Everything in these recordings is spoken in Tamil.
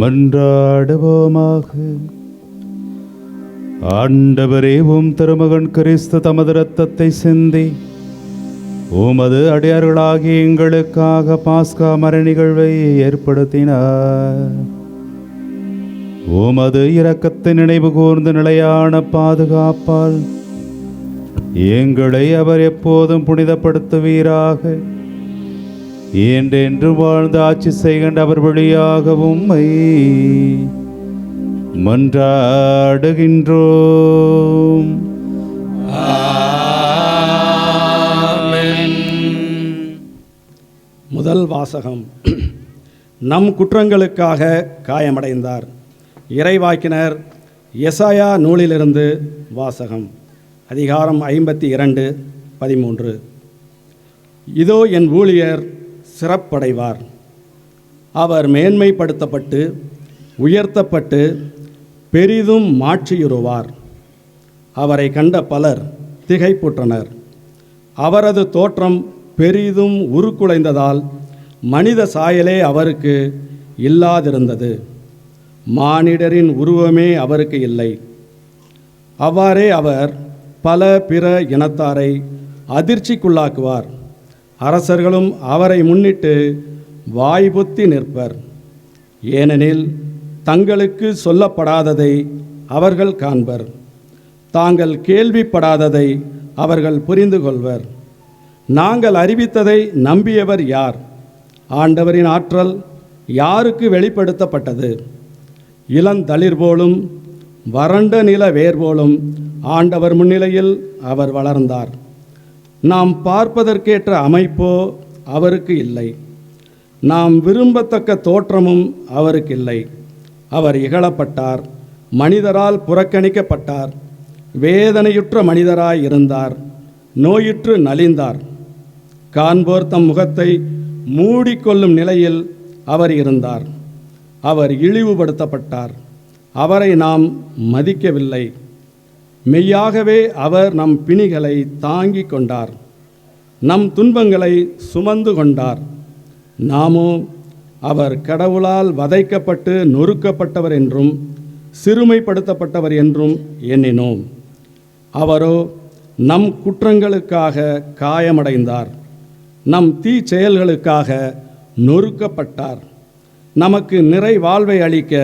மன்றாடுவோமாக. ஆண்டவரே, உம் திருமகன் கிறிஸ்து தமது இரத்தத்தை சிந்தி உமது அடியார்களாகிய எங்களுக்காக பாஸ்கா மர நிகழ்வை ஏற்படுத்தினார். உமது இரக்கத்தை நினைவு கூர்ந்து நிலையான பாதுகாப்பால் எங்களை அவர் எப்போதும் புனிதப்படுத்துவீராக. என்றென்று வாழ்ந்து ஆட்சி செய்கின்ற அவர் வழியாக உம்மை மன்றாடுகின்றோம். முதல் வாசகம். நம் குற்றங்களுக்காக காயமடைந்தார். இறைவாக்கினர் எசாயா நூலிலிருந்து வாசகம். அதிகாரம் 52:13. இதோ என் ஊழியர் சிறப்படைவார், அவர் மேன்மைப்படுத்தப்பட்டு உயர்த்தப்பட்டு பெரிதும் மாட்சியுறுவார். அவரை கண்ட பலர் திகைப்புற்றனர். அவரது தோற்றம் பெரிதும் உருக்குலைந்ததால் மனித சாயலே அவருக்கு இல்லாதிருந்தது. மானிடரின் உருவமே அவருக்கு இல்லை. அவ்வாறே அவர் பல பிற இனத்தாரை அதிர்ச்சிக்குள்ளாக்குவார். அரசர்களும் அவரை முன்னிட்டு வாய்புத்தி நிற்பர். ஏனெனில் தங்களுக்கு சொல்லப்படாததை அவர்கள் காண்பர், தாங்கள் கேள்விப்படாததை அவர்கள் புரிந்து கொள்வர். நாங்கள் அறிவித்ததை நம்பியவர் யார்? ஆண்டவரின் ஆற்றல் யாருக்கு வெளிப்படுத்தப்பட்டது? இளந்தளிர் போலும் வறண்ட நில வேர் போலும் ஆண்டவர் முன்னிலையில் அவர் வளர்ந்தார். நாம் பார்ப்பதற்கேற்ற அமைப்போ அவருக்கு இல்லை, நாம் விரும்பத்தக்க தோற்றமும் அவருக்கு இல்லை. அவர் இகழப்பட்டார், மனிதரால் புறக்கணிக்கப்பட்டார், வேதனையுற்ற மனிதராய் இருந்தார், நோயுற்று நலிந்தார். காண்போர் தம் முகத்தை மூடிக்கொள்ளும் நிலையில் அவர் இருந்தார். அவர் இழிவுபடுத்தப்பட்டார், அவரை நாம் மதிக்கவில்லை. மெய்யாகவே அவர் நம் பிணிகளை தாங்கிக் கொண்டார், நம் துன்பங்களை சுமந்து கொண்டார். நாமோ அவர் கடவுளால் வதைக்கப்பட்டு நொறுக்கப்பட்டவர் என்றும் சிறுமைப்படுத்தப்பட்டவர் என்றும் எண்ணினோம். அவரோ நம் குற்றங்களுக்காக காயமடைந்தார், நம் தீ செயல்களுக்காக நொறுக்கப்பட்டார். நமக்கு நிறை வாழ்வை அளிக்க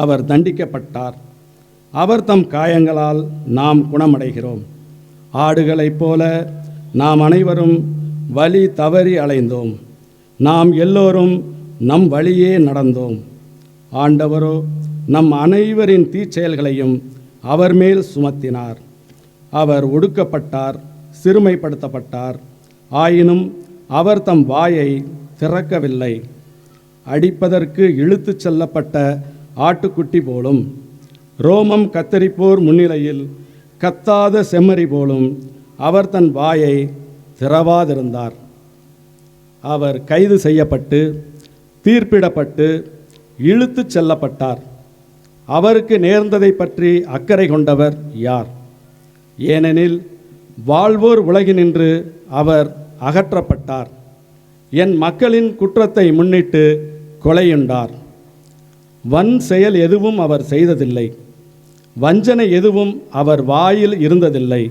அவர் தண்டிக்கப்பட்டார். அவர் தம் காயங்களால் நாம் குணமடைகிறோம். ஆடுகளைப் போல நாம் அனைவரும் வழி தவறி அலைந்தோம். நாம் எல்லோரும் நம் வழியே நடந்தோம். ஆண்டவரோ நம் அனைவரின் தீச்செயல்களையும் அவர் மேல் சுமத்தினார். அவர் ஒடுக்கப்பட்டார், சிறுமைப்படுத்தப்பட்டார். ஆயினும் அவர் தம் வாயை திறக்கவில்லை. அடிப்பதற்கு இழுத்துச் செல்லப்பட்ட ஆட்டுக்குட்டி போலும், ரோமம் கத்தரிப்போர் முன்னிலையில் கத்தாத செம்மறி போலும் அவர் தன் வாயை திறவாதிருந்தார். அவர் கைது செய்யப்பட்டு தீர்ப்பிடப்பட்டு இழுத்துச் செல்லப்பட்டார். அவருக்கு நேர்ந்ததை பற்றி அக்கறை கொண்டவர் யார்? ஏனெனில் வாழ்வோர் உலகினின்று அவர் அகற்றப்பட்டார். என் மக்களின் குற்றத்தை முன்னிட்டு கொலையுண்டார். வன் செயல் எதுவும் அவர் செய்ததில்லை, வஞ்சனை எதுவும் அவர் வாயில் இருந்ததில்லை.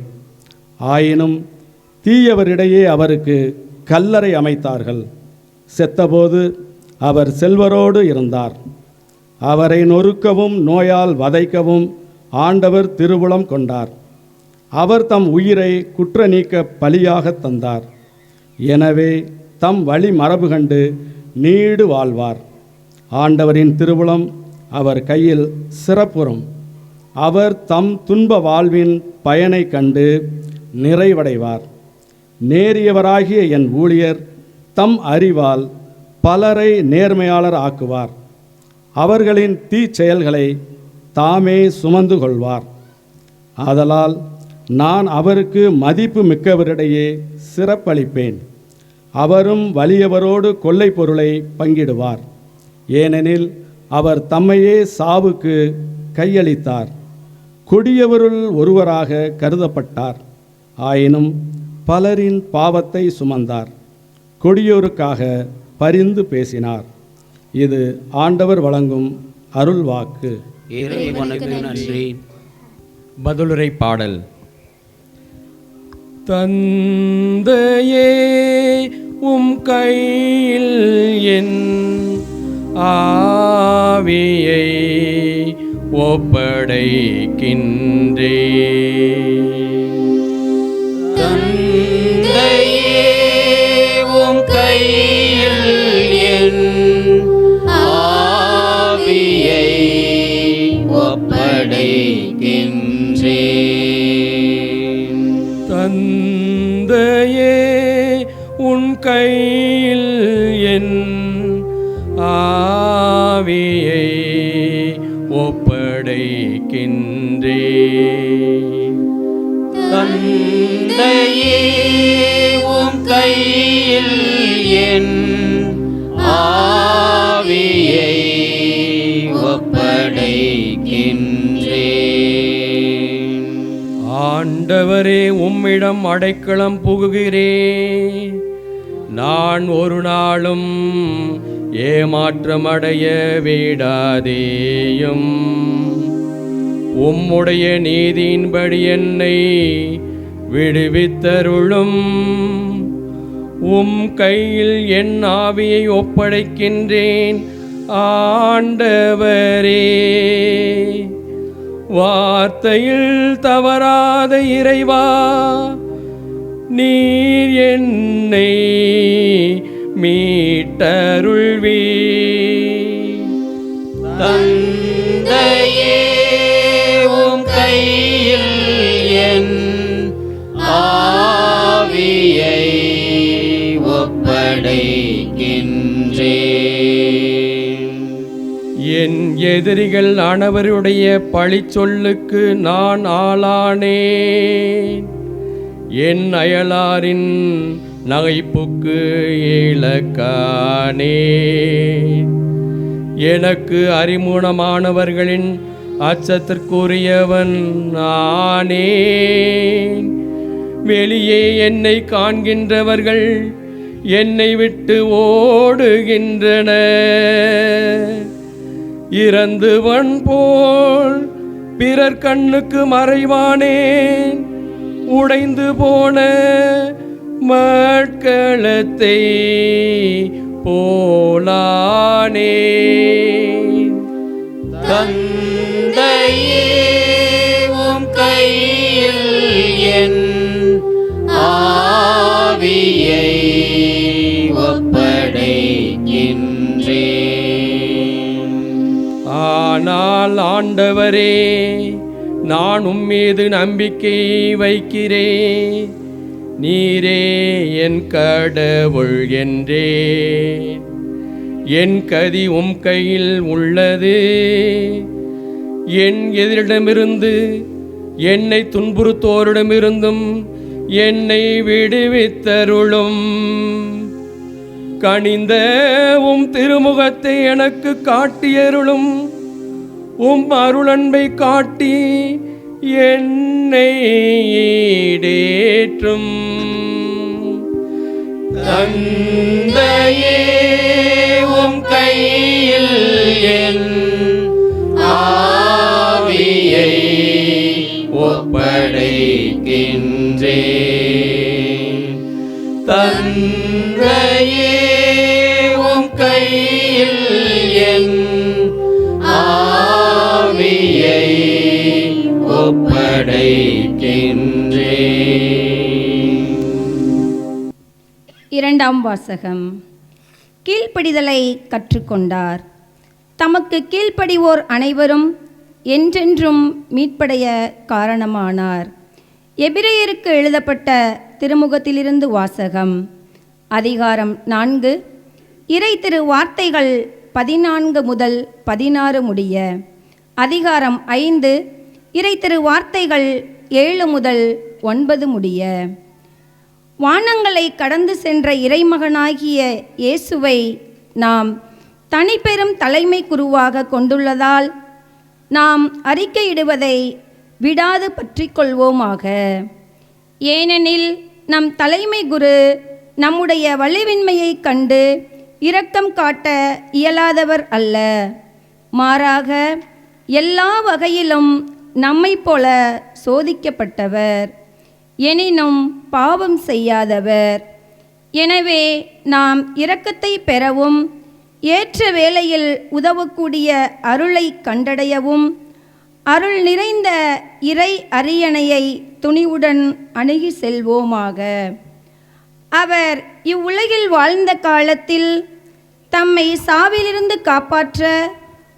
ஆயினும் தீயவரிடையே அவருக்கு கல்லறை அமைத்தார்கள். செத்தபோது அவர் செல்வரோடு இருந்தார். அவரை நொறுக்கவும் நோயால் வதைக்கவும் ஆண்டவர் திருவுளம் கொண்டார். அவர் தம் உயிரை குற்ற நீக்க பலியாக தந்தார். எனவே தம் வழி மரபு கண்டு நீடு வாழ்வார். ஆண்டவரின் திருவுளம் அவர் கையில் சிறப்புறும். அவர் தம் துன்ப வாழ்வின் பயனை கண்டு நிறைவடைவார். நேரியவராகிய என் ஊழியர் தம் அறிவால் பலரை நேர்மையாளர் ஆக்குவார். அவர்களின் தீச்செயல்களை தாமே சுமந்து கொள்வார். ஆதலால் நான் அவருக்கு மதிப்பு மிக்கவரிடையே சிறப்பளிப்பேன். அவரும் வலியவரோடு கொள்ளை பொருளை பங்கிடுவார். ஏனெனில் அவர் தம்மையே சாவுக்கு கையளித்தார். கொடியவருள் ஒருவராக கருதப்பட்டார். ஆயினும் பலரின் பாவத்தை சுமந்தார். கொடியோருக்காக பரிந்து பேசினார். இது ஆண்டவர் வழங்கும் அருள்வாக்கு. இறைவனுக்கு நன்றி. பதிலுரை பாடல். தந்தையே உம் கையில் என் ஆவியை ஒப்படைக்கின்றே. தந்தையே உம் கையில் என் ஆவியை ஒப்படைக்கின்றேன். தந்தையே உன் கையில் என் ஆவியை ஒப்படைக்கின்றே. தந்தையே உம் கையில் என் ஆவியை ஒப்படைக்கின்றேன். ஆண்டவரே, உம்மிடம் அடைக்கலம் புகுகிறேன். நான் ஒரு நாளும் ஏமாற்றமடைய விடாதேயும். உம்முடைய நீதியின்படி என்னை விடுவித்தருளும். உம் கையில் என் ஆவியை ஒப்படைக்கின்றேன் ஆண்டவரே. வார்த்தையில் தவறாத இறைவா, நீர் என்னை மீட்டருள்வீ. தந்தையே உம் கையில் என் ஆவியை ஒப்படைக்கின்றேன். என் எதிரிகள் அனைவருடைய பழிச்சொல்லுக்கு நான் ஆளானேன். என் அயலாரின் நகைப்புக்கு இலக்கானே. எனக்கு அறிமுகமானவர்களின் அச்சத்திற்குரியவன் நானேன். வெளியே என்னை காண்கின்றவர்கள் என்னை விட்டு ஓடுகின்றனர். இறந்துவன் போல் பிறர் கண்ணுக்கு மறைவானேன். உடைந்து போன மட்களத்தை போலானே. தந்தையே உம் கையில் என் ஆவியை ஒப்படைக்கின்றேன். ஆனால் ஆண்டவரே, நான் உம்மீது நம்பிக்கை வைக்கிறேன். நீரே என் கடவுள் என்றேன். என் கதி உம் கையில் உள்ளது. என் எதிரிடமிருந்து என்னை துன்புறுத்தோரிடமிருந்தும் என்னை விடுவித்தருளும். கனிந்த உம் திருமுகத்தை எனக்கு காட்டியருளும். உம் அருளன்பை காட்டி என்னை ஈடேற்றும். தந்தையே உம் கையில் என் ஆவியை ஒப்படைக்கின்றேன். தந்தையே உம் கையில் என் ஆவியை ஒப்படைக்கின்றேன். இரண்டாம் வாசகம். கீழ்ப்படிதலை கற்றுக்கொண்டார். தமக்கு கீழ்ப்படிவோர் அனைவரும் என்றென்றும் மீட்படைய காரணமானார். எபிரேயருக்கு எழுதப்பட்ட திருமுகத்திலிருந்து வாசகம். அதிகாரம் 4, இறை திரு வார்த்தைகள் 14 முதல் 16 முடிய. அதிகாரம் 5, இறை திரு வார்த்தைகள் 7 முதல் 9 முடிய. வானங்களை கடந்து சென்ற இறைமகனாகிய இயேசுவை நாம் தனிப்பெரும் தலைமை குருவாக கொண்டுள்ளதால் நாம் அறிக்கையிடுவதை விடாது பற்றி கொள்வோமாக. ஏனெனில் நம் தலைமை குரு நம்முடைய வலிவின்மையை கண்டு இரக்கம் காட்ட இயலாதவர் அல்ல. மாறாக எல்லா வகையிலும் நம்மைப் போல சோதிக்கப்பட்டவர், எனினும் பாவம் செய்யாதவர். எனவே நாம் இரக்கத்தை பெறவும் ஏற்ற வேளையில் உதவக்கூடிய அருளை கண்டடையவும் அருள் நிறைந்த இறை அரியணையை துணிவுடன் அணுகி செல்வோமாக. அவர் இவ்வுலகில் வாழ்ந்த காலத்தில் தம்மை சாவிலிருந்து காப்பாற்ற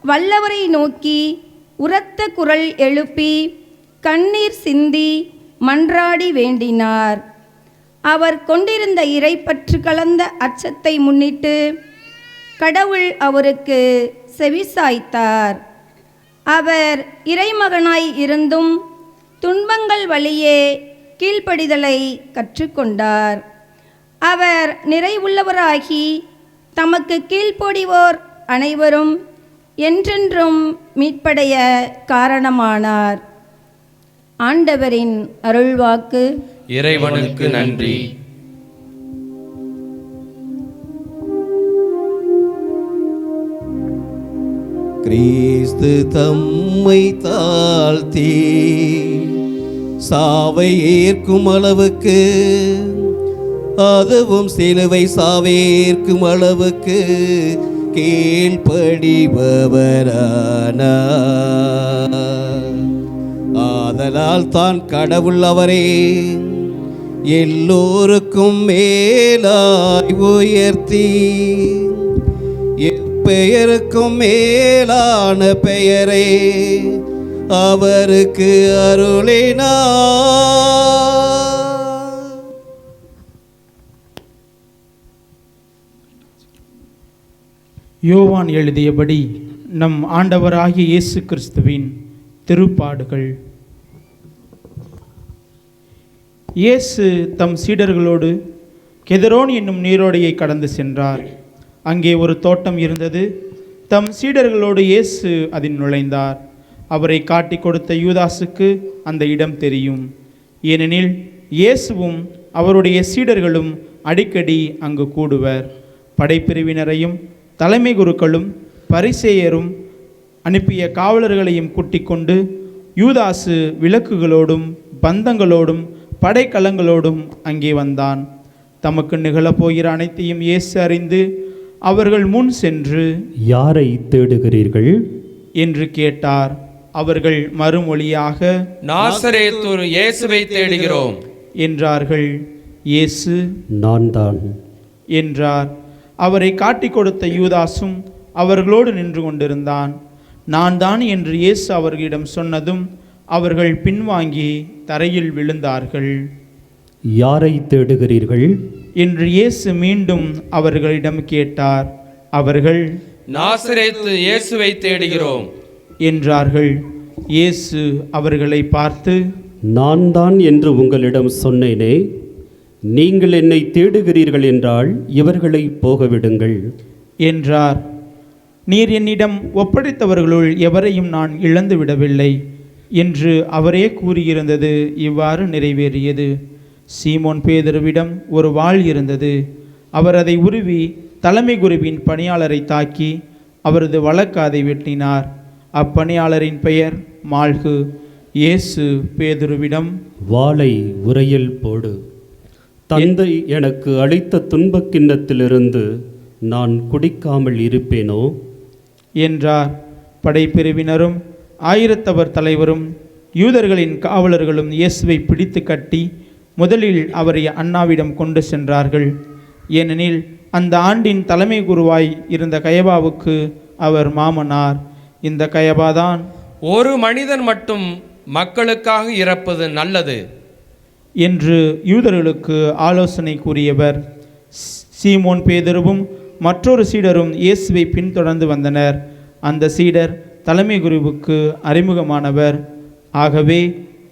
வல்லவரை நோக்கி உரத்த குரல் எழுப்பி கண்ணீர் சிந்தி மன்றாடி வேண்டினார். அவர் கொண்டிருந்த இறைப்பற்று கலந்த அச்சத்தை முன்னிட்டு கடவுள் அவருக்கு செவிசாய்த்தார். அவர் இறைமகனாய் இருந்தும் துன்பங்கள் வழியே கீழ்ப்படிதலை கற்றுக்கொண்டார். அவர் நிறைவுள்ளவராகி தமக்கு கீழ்ப்படிவோர் அனைவரும் என்றென்றும் மீட்படைய காரணமானார். ஆண்டவரின் அருள்வாக்கு. இறைவனுக்கு நன்றி. கிறிஸ்து தம்மை தாழ்த்தி சாவை ஏற்கும் அளவுக்கு, அதுவும் சிலுவை சாவேற்கும் அளவுக்கு கீழ்ப்படிபவரானார். ஆதலால் தான் கடவுள் அவரே எல்லோருக்கும் மேலாய் உயர்த்தி பெயருக்கும் மேலான பெயரை அவருக்கு அருளினார். யோவான் எழுதியபடி நம் ஆண்டவராகிய இயேசு கிறிஸ்துவின் திருப்பாடுகள். இயேசு தம் சீடர்களோடு கெதரோன் என்னும் நீரோடையை கடந்து சென்றார். அங்கே ஒரு தோட்டம் இருந்தது. தம் சீடர்களோடு இயேசு அதில் நுழைந்தார். அவரை காட்டி கொடுத்த யூதாசுக்கு அந்த இடம் தெரியும். ஏனெனில் இயேசுவும் அவருடைய சீடர்களும் அடிக்கடி அங்கு கூடுவர். படைப்பிரிவினரையும் தலைமை குருக்களும் பரிசேயரும் அனுப்பிய காவலர்களையும் கூட்டிக் கொண்டு யூதாசு விளக்குகளோடும் பந்தங்களோடும் படைக்கலங்களோடும் அங்கே வந்தான். தமக்கு நிகழப்போகிற அனைத்தையும் இயேசு அறிந்து அவர்கள் முன் சென்று, யாரை தேடுகிறீர்கள் என்று கேட்டார். அவர்கள் மறுமொழியாக, நாசரேத்து இயேசுவை தேடுகிறோம் என்றார்கள். இயேசு, நான் தான் என்றார். அவரை காட்டிக் கொடுத்த யூதாசும் அவர்களோடு நின்று கொண்டிருந்தான். நான் தான் என்று இயேசு அவர்களிடம் சொன்னதும் அவர்கள் பின்வாங்கி தரையில் விழுந்தார்கள். யாரை தேடுகிறீர்கள் என்று இயேசு மீண்டும் அவர்களிடம் கேட்டார். அவர்கள், நாசரேத்து இயேசுவை தேடுகிறோம் என்றார்கள். இயேசு அவர்களை பார்த்து, நான் தான் என்று உங்களிடம் சொன்னேனே, நீங்கள் என்னை தேடுகிறீர்கள் என்றால் இவர்களை போகவிடுங்கள் என்றார். நீர் என்னிடம் ஒப்படைத்தவர்களுள் எவரையும் நான் இழந்து விடவில்லை என்று அவரே கூறியிருந்தது இவ்வாறு நிறைவேறியது. சீமோன் பேதுருவிடம் ஒரு வாள் இருந்தது. அவர் அதை உருவி தலைமை குருவின் பணியாளரை தாக்கி அவரது வலக்காதை வெட்டினார். அப்பணியாளரின் பெயர் மால்கு. இயேசு பேதுருவிடம், வாளை உரையில் போடு. தந்தை எனக்கு அளித்த துன்பக் கிண்ணத்திலிருந்து நான் குடிக்காமல் இருப்பேனோ என்றார். படைப்பிரிவினரும் ஆயிரத்தவர் தலைவரும் யூதர்களின் காவலர்களும் இயேசுவை பிடித்து கட்டி முதலில் அவரை அன்னாவிடம் கொண்டு சென்றார்கள். ஏனெனில் அந்த ஆண்டின் தலைமை குருவாய் இருந்த கயபாவுக்கு அவர் மாமனார். இந்த கயபாதான், ஒரு மனிதன் மட்டும் மக்களுக்காக இறப்பது நல்லது என்று யூதர்களுக்கு ஆலோசனை கூறியவர். சீமோன் பேதுருவும் மற்றொரு சீடரும் இயேசுவை பின்தொடர்ந்து வந்தனர். அந்த சீடர் தலைமை குருவுக்கு அறிமுகமானவர். ஆகவே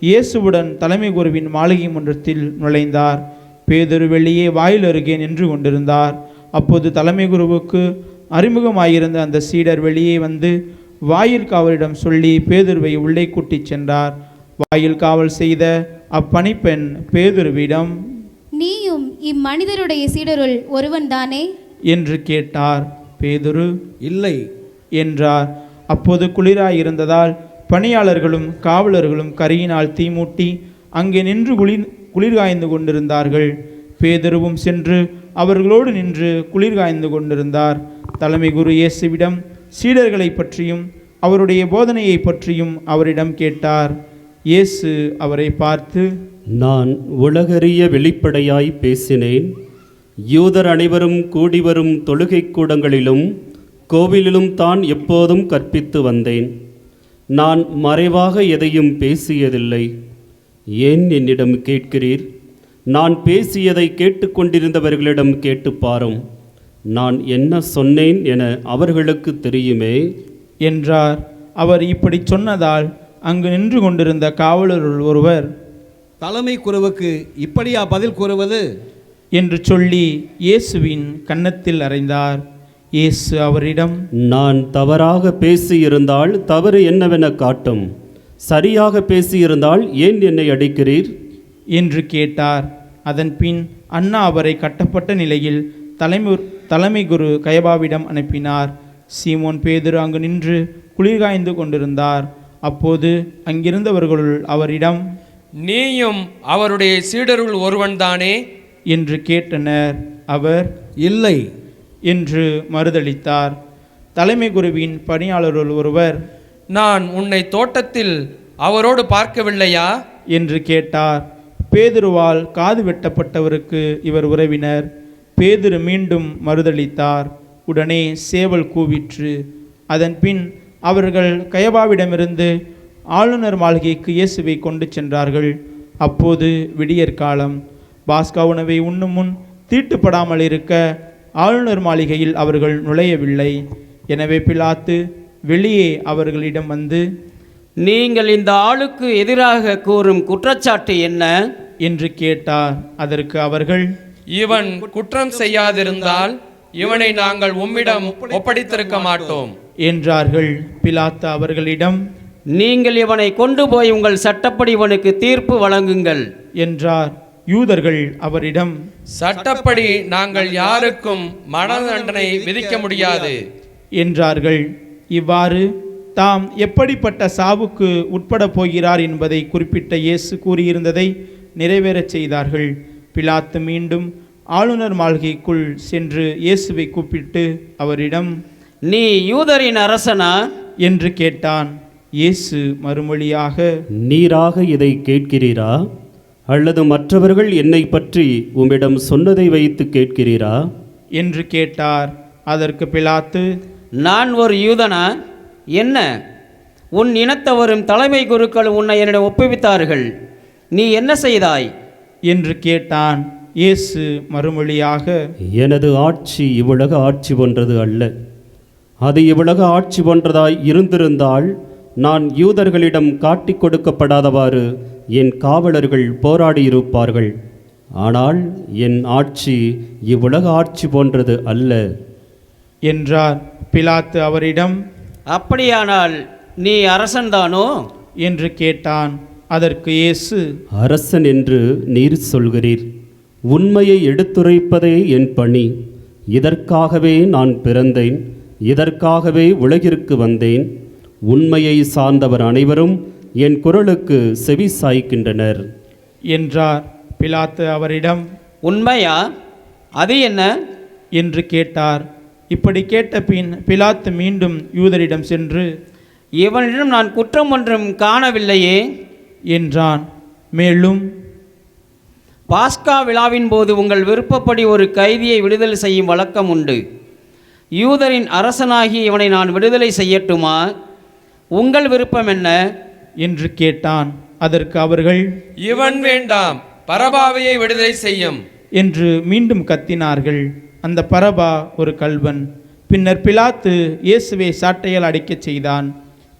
இயேசுவுடன் தலைமை குருவின் மாளிகை மன்றத்தில் நுழைந்தார். பேதுரு வெளியே வாயில் அருகே நின்று கொண்டிருந்தார். அப்போது தலைமை குருவுக்கு அறிமுகமாயிருந்த அந்த சீடர் வெளியே வந்து வாயில் காவலிடம் சொல்லி பேதுருவை உள்ளே கூட்டிச் சென்றார். வாயில் காவல் செய்த அப்பணிப்பெண் பேதுருவிடம், நீயும் இம்மனிதருடைய சீடருள் ஒருவன் தானே என்று கேட்டார். பேதுரு, இல்லை என்றார். அப்போது குளிராயிருந்ததால் பணியாளர்களும் காவலர்களும் கரியினால் தீமூட்டி அங்கே நின்று குளிர்காய்ந்து கொண்டிருந்தார்கள். பேதுருவும் சென்று அவர்களோடு நின்று குளிர்காய்ந்து கொண்டிருந்தார். தலைமை குரு இயேசுவிடம் சீடர்களை பற்றியும் அவருடைய போதனையை பற்றியும் அவரிடம் கேட்டார். இயேசு அவரை பார்த்து, நான் உலகறிய வெளிப்படையாய் பேசினேன். யூதர் அனைவரும் கூடிவரும் தொழுகை கூடங்களிலும் கோவிலிலும் தான் எப்போதும் கற்பித்து வந்தேன். நான் மறைவாக எதையும் பேசியதில்லை. ஏன் என்னிடம் கேட்கிறீர்? நான் பேசியதை கேட்டுக்கொண்டிருந்தவர்களிடம் கேட்டு பாரும். நான் என்ன சொன்னேன் என அவர்களுக்கு தெரியுமே என்றார். அவர் இப்படி சொன்னதால் அங்கு நின்று கொண்டிருந்த காவலருள் ஒருவர், தலைமை குருவுக்கு இப்படியா பதில் கூறுவது என்று சொல்லி இயேசுவின் கன்னத்தில் அறைந்தார். இயேசு அவரிடம், நான் தவறாக பேசியிருந்தால் தவறு என்னவென காட்டும். சரியாக பேசியிருந்தால் ஏன் என்னை அடிக்கிறீர் என்று கேட்டார். அதன் பின் அண்ணா அவரை கட்டப்பட்ட நிலையில் தலைமை குரு கயபாவிடம் அனுப்பினார். சீமோன் பேதுரு அங்கு நின்று குளிர்காய்ந்து கொண்டிருந்தார். அப்போது அங்கிருந்தவர்களுள் அவரிடம், நீயும் அவருடைய சீடருள் ஒருவன்தானே என்று கேட்டனர். அவர், இல்லை என்று மறுதளித்தார். தலைமை குருவின் பணியாளருள் ஒருவர், நான் உன்னை தோட்டத்தில் அவரோடு பார்க்கவில்லையா என்று கேட்டார். பேதுருவால் காது வெட்டப்பட்டவருக்கு இவர் உறவினர். பேதுரு மீண்டும் மறுதளித்தார். உடனே சேவல் கூவிற்று. அதன் பின் அவர்கள் கயபாவிடமிருந்து ஆளுநர் மாளிகைக்கு இயேசுவை கொண்டு சென்றார்கள். அப்போது விடியற்காலம். பாஸ்கா உணவை உண்ணும் முன் தீட்டுப்படாமல் இருக்க ஆளுநர் மாளிகையில் அவர்கள் நுழையவில்லை. எனவே பிலாத்து வெளியே அவர்களிடம் வந்து, நீங்கள் இந்த ஆளுக்கு எதிராக கூறும் குற்றச்சாட்டு என்ன என்று கேட்டார். அதற்கு அவர்கள், இவன் குற்றம் செய்யாதிருந்தால் இவனை நாங்கள் உம்மிடம் ஒப்படைத்திருக்க மாட்டோம் என்றார்கள். பிலாத்து அவர்களிடம், நீங்கள் இவனை கொண்டு போய் உங்கள் சட்டப்படி இவனுக்கு தீர்ப்பு வழங்குங்கள் என்றார். யூதர்கள் அவரிடம், சட்டப்படி நாங்கள் யாருக்கும் மரண தண்டனை விதிக்க முடியாது என்றார்கள். இவ்வாறு தாம் எப்படிப்பட்ட சாவுக்கு உட்பட போகிறார் என்பதை குறிப்பிட்ட இயேசு கூறியிருந்ததை நிறைவேறச் செய்தார்கள். பிலாத்து மீண்டும் ஆளுநர் மாளிகைக்குள் சென்று இயேசுவை கூப்பிட்டு அவரிடம், நீ யூதரின் அரசனா என்று கேட்டான். இயேசு மறுமொழியாக, நீராக இதை கேட்கிறீரா, அல்லது மற்றவர்கள் என்னை பற்றி உம்மிடம் சொன்னதை வைத்து கேட்கிறீரா என்று கேட்டார். அதற்கு பிலாத்து, நான் ஒரு யூதனா? என்ன, உன் இனத்தவரும் தலைமை குருக்கள் உன்னை என்னிடம் ஒப்புவித்தார்கள். நீ என்ன செய்தாய் என்று கேட்டான். இயேசு மறுமொழியாக, எனது ஆட்சி இவ்வுலக ஆட்சி போன்றது அல்ல. அது இவ்வுலக ஆட்சி போன்றதாய் இருந்திருந்தால் நான் யூதர்களிடம் காட்டிக் கொடுக்கப்படாதவாறு என் காவலர்கள் போராடியிருப்பார்கள். ஆனால் என் ஆட்சி இவ்வுலக ஆட்சி போன்றது அல்ல என்றார். பிலாத்து அவரிடம், அப்படியானால் நீ அரசன்தானோ என்று கேட்டான். அதற்கு இயேசு, அரசன் என்று நீர் சொல்கிறீர். உண்மையை எடுத்துரைப்பதே என் பணி. இதற்காகவே நான் பிறந்தேன், இதற்காகவே உலகிற்கு வந்தேன். உண்மையை சார்ந்தவர் அனைவரும் என் குரலுக்கு செவி சாய்க்கின்றனர் என்றார். பிலாத்து அவரிடம், உண்மையா? அது என்ன என்று கேட்டார். இப்படி கேட்ட பின் பிலாத்து மீண்டும் யூதரிடம் சென்று, இவனிடம் நான் குற்றம் ஒன்றும் காணவில்லையே என்றான். மேலும், பாஸ்கா விழாவின் போது உங்கள் விருப்பப்படி ஒரு கைதியை விடுதலை செய்யும் வழக்கம் உண்டு. யூதரின் அரசனாகி இவனை நான் விடுதலை செய்யட்டுமா? உங்கள் விருப்பம் என்ன என்று கேட்டான். அதற்கு அவர்கள், இவன் வேண்டாம், பரபாவையை விடுதலை செய்யும் என்று மீண்டும் கத்தினார்கள். அந்த பரபா ஒரு கள்வன். பின்னர் பிலாத்து இயேசுவை சாட்டையால் அடிக்கச் செய்தான்.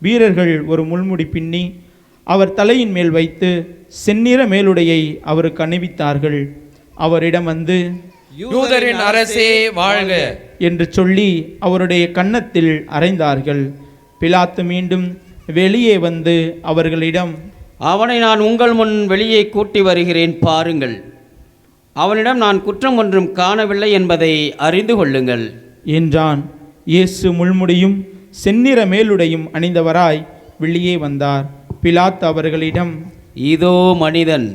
வீரர்கள் ஒரு முள்முடி பின்னி அவர் தலையின் மேல் வைத்து செந்நிற மேலுடையை அவருக்கு அணிவித்தார்கள். அவரிடம் வந்து, யூதரின் அரசே வாழ்க என்று சொல்லி அவருடைய கன்னத்தில் அறைந்தார்கள். பிலாத்து மீண்டும் வெளியே வந்து அவர்களிடம், அவனை நான் உங்கள் முன் வெளியே கூட்டி வருகிறேன், பாருங்கள். அவனிடம் நான் குற்றம் ஒன்றும் காணவில்லை என்பதை அறிந்து கொள்ளுங்கள் என்றான். இயேசு முள்முடியும் செந்நிற மேலுடையும் அணிந்தவராய் வெளியே வந்தார். பிலாத்து அவர்களிடம், இதோ மனிதன்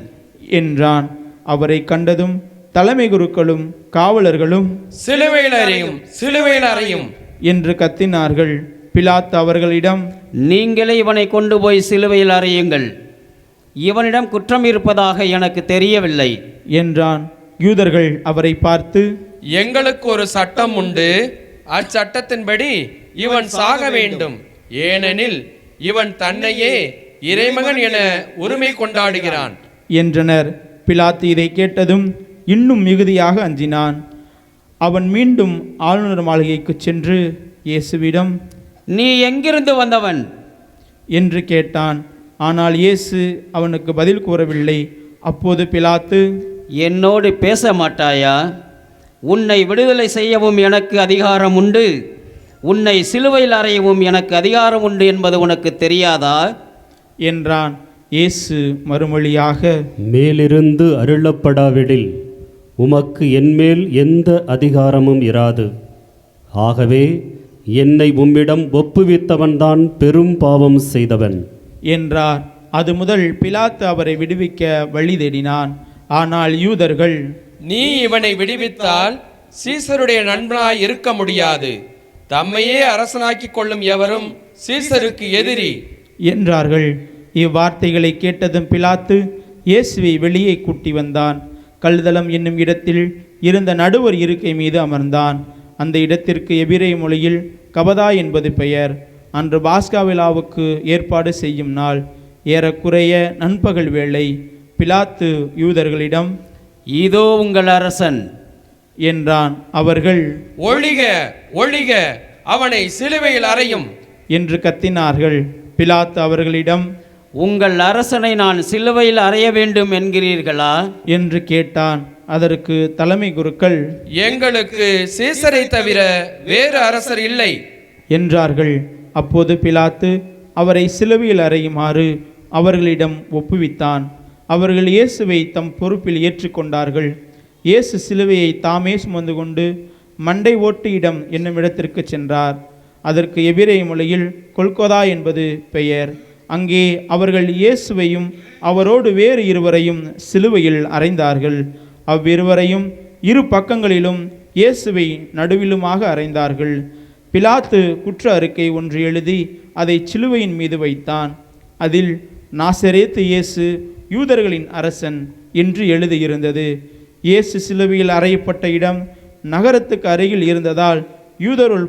என்றான். அவரை கண்டதும் தலைமை குருக்களும் காவலர்களும், சிலுவையில் அறையும், சிலுவையில் அறையும் என்று கத்தினார்கள். பிலாத்து அவர்களிடம், நீங்களே இவனை கொண்டு போய் சிலுவையில் அறையுங்கள், இவனிடம் குற்றம் இருப்பதாக எனக்கு தெரியவில்லை என்றான். யூதர்கள் அவரை பார்த்து, எங்களுக்கு ஒரு சட்டம் உண்டு, அச்சட்டத்தின்படி இவன் சாக வேண்டும், ஏனெனில் இவன் தன்னையே இறைமகன் என உரிமை கொண்டாடுகிறான் என்றனர். பிலாத்து இதை கேட்டதும் இன்னும் மிகுதியாக அஞ்சினான். அவன் மீண்டும் ஆளுநர் மாளிகைக்கு சென்று இயேசுவிடம், நீ எங்கிருந்து வந்தவன் என்று கேட்டான். ஆனால் இயேசு அவனுக்கு பதில் கூறவில்லை. அப்போது பிலாத்து, என்னோடு பேச மாட்டாயா? உன்னை விடுதலை செய்யவும் எனக்கு அதிகாரம் உண்டு, உன்னை சிலுவையில் அறையவும் எனக்கு அதிகாரம் உண்டு என்பது உனக்கு தெரியாதா என்றான். இயேசு மறுமொழியாக, மேலிருந்து அருளப்படாவிடில் உமக்கு என்மேல் எந்த அதிகாரமும் இராது. ஆகவே என்னை உம்மிடம் ஒப்புவித்தவன்தான் பெரும் பாவம் செய்தவன் என்றார். அது முதல் பிலாத்து அவரை விடுவிக்க வழி தேடினான். ஆனால் யூதர்கள், நீ இவனை விடுவித்தால் சீசருடைய நண்பனாய் இருக்க முடியாது, தம்மையே அரசனாக்கிக் கொள்ளும் எவரும் சீசருக்கு எதிரி என்றார்கள். இவ்வார்த்தைகளை கேட்டதும் பிலாத்து இயேசுவை வெளியே கூட்டி வந்தான். கல்தலம் என்னும் இடத்தில் இருந்த நடுவர் இருக்கை மீது அமர்ந்தான். அந்த இடத்திற்கு எபிரேய மொழியில் கபதா என்பது பெயர். அன்று பாஸ்கா விழாவுக்கு ஏற்பாடு செய்யும் நாள். ஏறக்குறைய நண்பகல் வேளை. பிலாத்து யூதர்களிடம், இதோ உங்கள் அரசன் என்றான். அவர்கள், ஒழிக ஒழிக, அவனை சிலுவையில் அறையும் என்று கத்தினார்கள். பிலாத்து அவர்களிடம், உங்கள் அரசனை நான் சிலுவையில் அறைய வேண்டும் என்கிறீர்களா என்று கேட்டான். அதற்கு தலைமை குருக்கள், எங்களுக்கு சீசரை தவிர வேறு அரசர் இல்லை என்றார்கள். அப்போது பிலாத்து அவரை சிலுவையில் அறையுமாறு அவர்களிடம் ஒப்புவித்தான். அவர்கள் இயேசுவை தம் பொறுப்பில் ஏற்றுக்கொண்டார்கள். இயேசு சிலுவையை தாமே சுமந்து கொண்டு மண்டை ஓட்டு இடம் என்னும் இடத்திற்கு சென்றார். அதற்கு எபிரேய மொழியில் கொல்கொதா என்பது பெயர். அங்கே அவர்கள் இயேசுவையும் அவரோடு வேறு இருவரையும் சிலுவையில் அறைந்தார்கள். அவ்விருவரையும் இரு பக்கங்களிலும் இயேசுவை நடுவிலுமாக அறைந்தார்கள். பிலாத்து குற்ற அறிக்கை ஒன்று எழுதி அதை சிலுவையின் மீது வைத்தான். அதில் நாசரேத்து இயேசு யூதர்களின் அரசன் என்று எழுதியிருந்தது. இயேசு சிலுவையில் அறையப்பட்ட இடம் நகரத்துக்கு அருகில் இருந்ததால் யூதருள்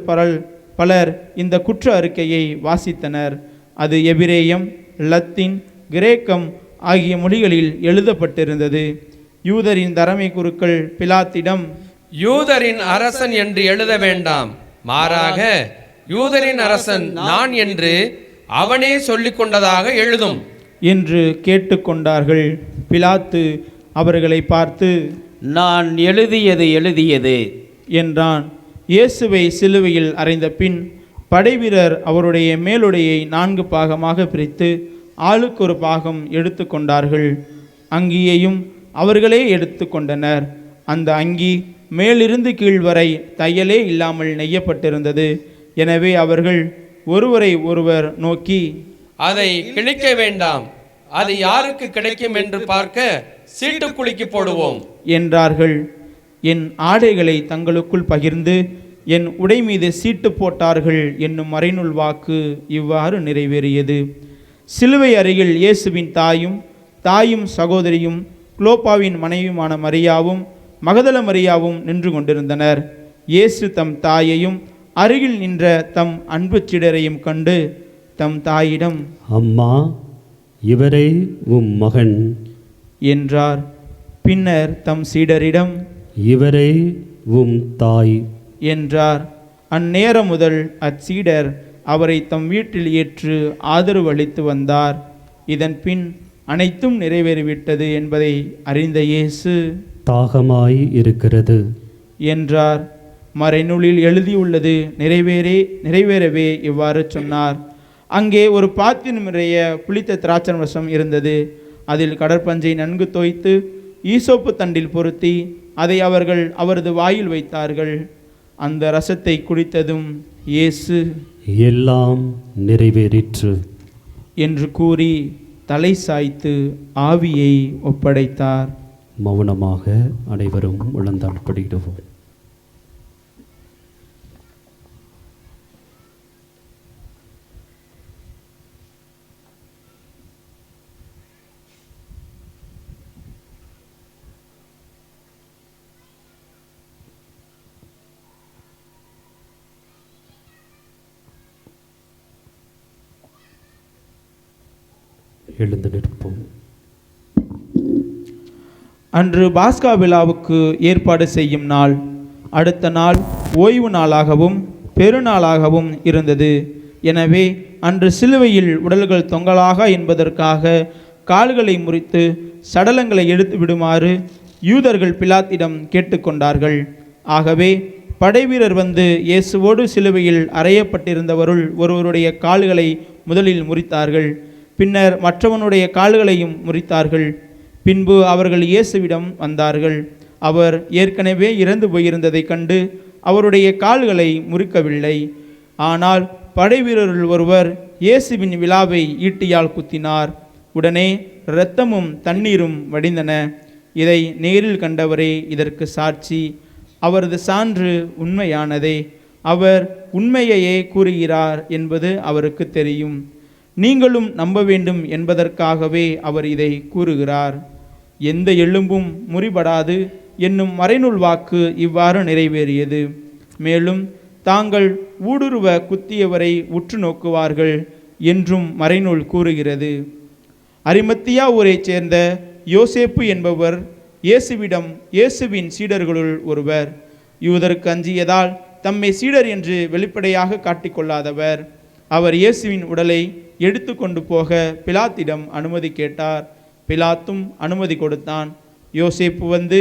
பலர் இந்த குற்ற அறிக்கையை வாசித்தனர். அது எபிரேயம், லத்தீன், கிரேக்கம் ஆகிய மொழிகளில் எழுதப்பட்டிருந்தது. யூதரின் தலைமை குருக்கள் பிலாத்திடம், யூதரின் அரசன் என்று எழுத வேண்டாம், மாறாக யூதரின் அரசன் நான் என்று அவனே சொல்லிக் கொண்டதாக எழுதும் என்று கேட்டுக்கொண்டார்கள். பிலாத்து அவர்களை பார்த்து, நான் எழுதியது என்றான். இயேசுவை சிலுவையில் அறைந்த பின் படைவீரர் அவருடைய மேலுடையை 4 பாகமாக பிரித்து ஆளுக்கு ஒரு பாகம் எடுத்து கொண்டார்கள். அங்கியையும் அவர்களே எடுத்து கொண்டனர். அந்த அங்கி மேலிருந்து கீழ் வரை தையலே இல்லாமல் நெய்யப்பட்டிருந்தது. எனவே அவர்கள் ஒருவரை ஒருவர் நோக்கி, அதை கிழிக்க வேண்டாம், அது யாருக்கு கிடைக்கும் என்று பார்க்க சீட்டு குலுக்கி போடுவோம் என்றார்கள். என் ஆடைகளை தங்களுக்குள் பகிர்ந்து என் உடை மீது சீட்டு போட்டார்கள் என்னும் மறைநூல் வாக்கு இவ்வாறு நிறைவேறியது. சிலுவை அருகில் இயேசுவின் தாயும் சகோதரியும் குலோப்பாவின் மனைவியுமான மரியாவும் மகதல மரியாவும் நின்று கொண்டிருந்தனர். இயேசு தம் தாயையும் அருகில் நின்ற தம் அன்பு சீடரையும் கண்டு தம் தாயிடம், அம்மா, இவரே உம் மகன் என்றார். பின்னர் தம் சீடரிடம், இவரே உம் தாய் என்றார். அந்நேரம் முதல் அச்சீடர் அவரை தம் வீட்டில் ஏற்று ஆதரவு அளித்து வந்தார். இதன் பின் அனைத்தும் நிறைவேறிவிட்டது என்பதை அறிந்த இயேசு, தாகமாய் இருக்கிறது என்றார். மறைநூலில் எழுதியுள்ளது நிறைவேறவே இவ்வாறு சொன்னார். அங்கே ஒரு பாத்திரம் நிறைய புளித்த திராட்சரசம் இருந்தது. அதில் கடற்பஞ்சை நன்கு தோய்த்து ஈசோப்பு தண்டில் பொருத்தி அதை அவர்கள் அவரது வாயில் வைத்தார்கள். அந்த ரசத்தை குடித்ததும் இயேசு எல்லாம் நிறைவேறிற்று என்று கூறி தலை சாய்த்து ஆவியை ஒப்படைத்தார். மௌனமாக அனைவரும் முழந்தாள் படிடுவோம். எழுந்து நிற்போம். அன்று பாஸ்கா விழாவுக்கு ஏற்பாடு செய்யும் நாள் அடுத்த நாள் ஓய்வு நாளாகவும் பெருநாளாகவும் இருந்தது. எனவே அன்று சிலுவையில் உடல்கள் தொங்கலாக என்பதற்காக கால்களை முறித்து சடலங்களை எடுத்து விடுமாறு யூதர்கள் பிலாத்திடம் கேட்டுக்கொண்டார்கள். ஆகவே படைவீரர் வந்து இயேசுவோடு சிலுவையில் அறையப்பட்டிருந்தவருள் ஒருவருடைய கால்களை முதலில் முறித்தார்கள். பின்னர் மற்றவனுடைய கால்களையும் முறித்தார்கள். பின்பு அவர்கள் இயேசுவிடம் வந்தார்கள். அவர் ஏற்கனவே இறந்து போயிருந்ததை கண்டு அவருடைய கால்களை முறிக்கவில்லை. ஆனால் படைவீரருள் ஒருவர் இயேசுவின் விழாவை ஈட்டியால் குத்தினார். உடனே இரத்தமும் தண்ணீரும் வடிந்தன. இதை நேரில் கண்டவரே இதற்கு சாட்சி. அவரது சான்று உண்மையானதே. அவர் உண்மையையே கூறுகிறார் என்பது அவருக்கு தெரியும். நீங்களும் நம்ப வேண்டும் என்பதற்காகவே அவர் இதை கூறுகிறார். எந்த எலும்பும் முறிபடாது என்னும் மறைநூல் வாக்கு இவ்வாறு நிறைவேறியது. மேலும் தாங்கள் ஊடுருவ குத்தியவரை உற்று நோக்குவார்கள் என்றும் மறைநூல் கூறுகிறது. அரிமத்தியா ஊரைச் சேர்ந்த யோசேப்பு என்பவர் இயேசுவின் சீடர்களுள் ஒருவர். யூதருக்கு அஞ்சியதால் தம்மை சீடர் என்று வெளிப்படையாக காட்டிக்கொள்ளாதவர். அவர் இயேசுவின் உடலை எடுத்து கொண்டு போக பிலாத்திடம் அனுமதி கேட்டார். பிலாத்தும் அனுமதி கொடுத்தான். யோசேப்பு வந்து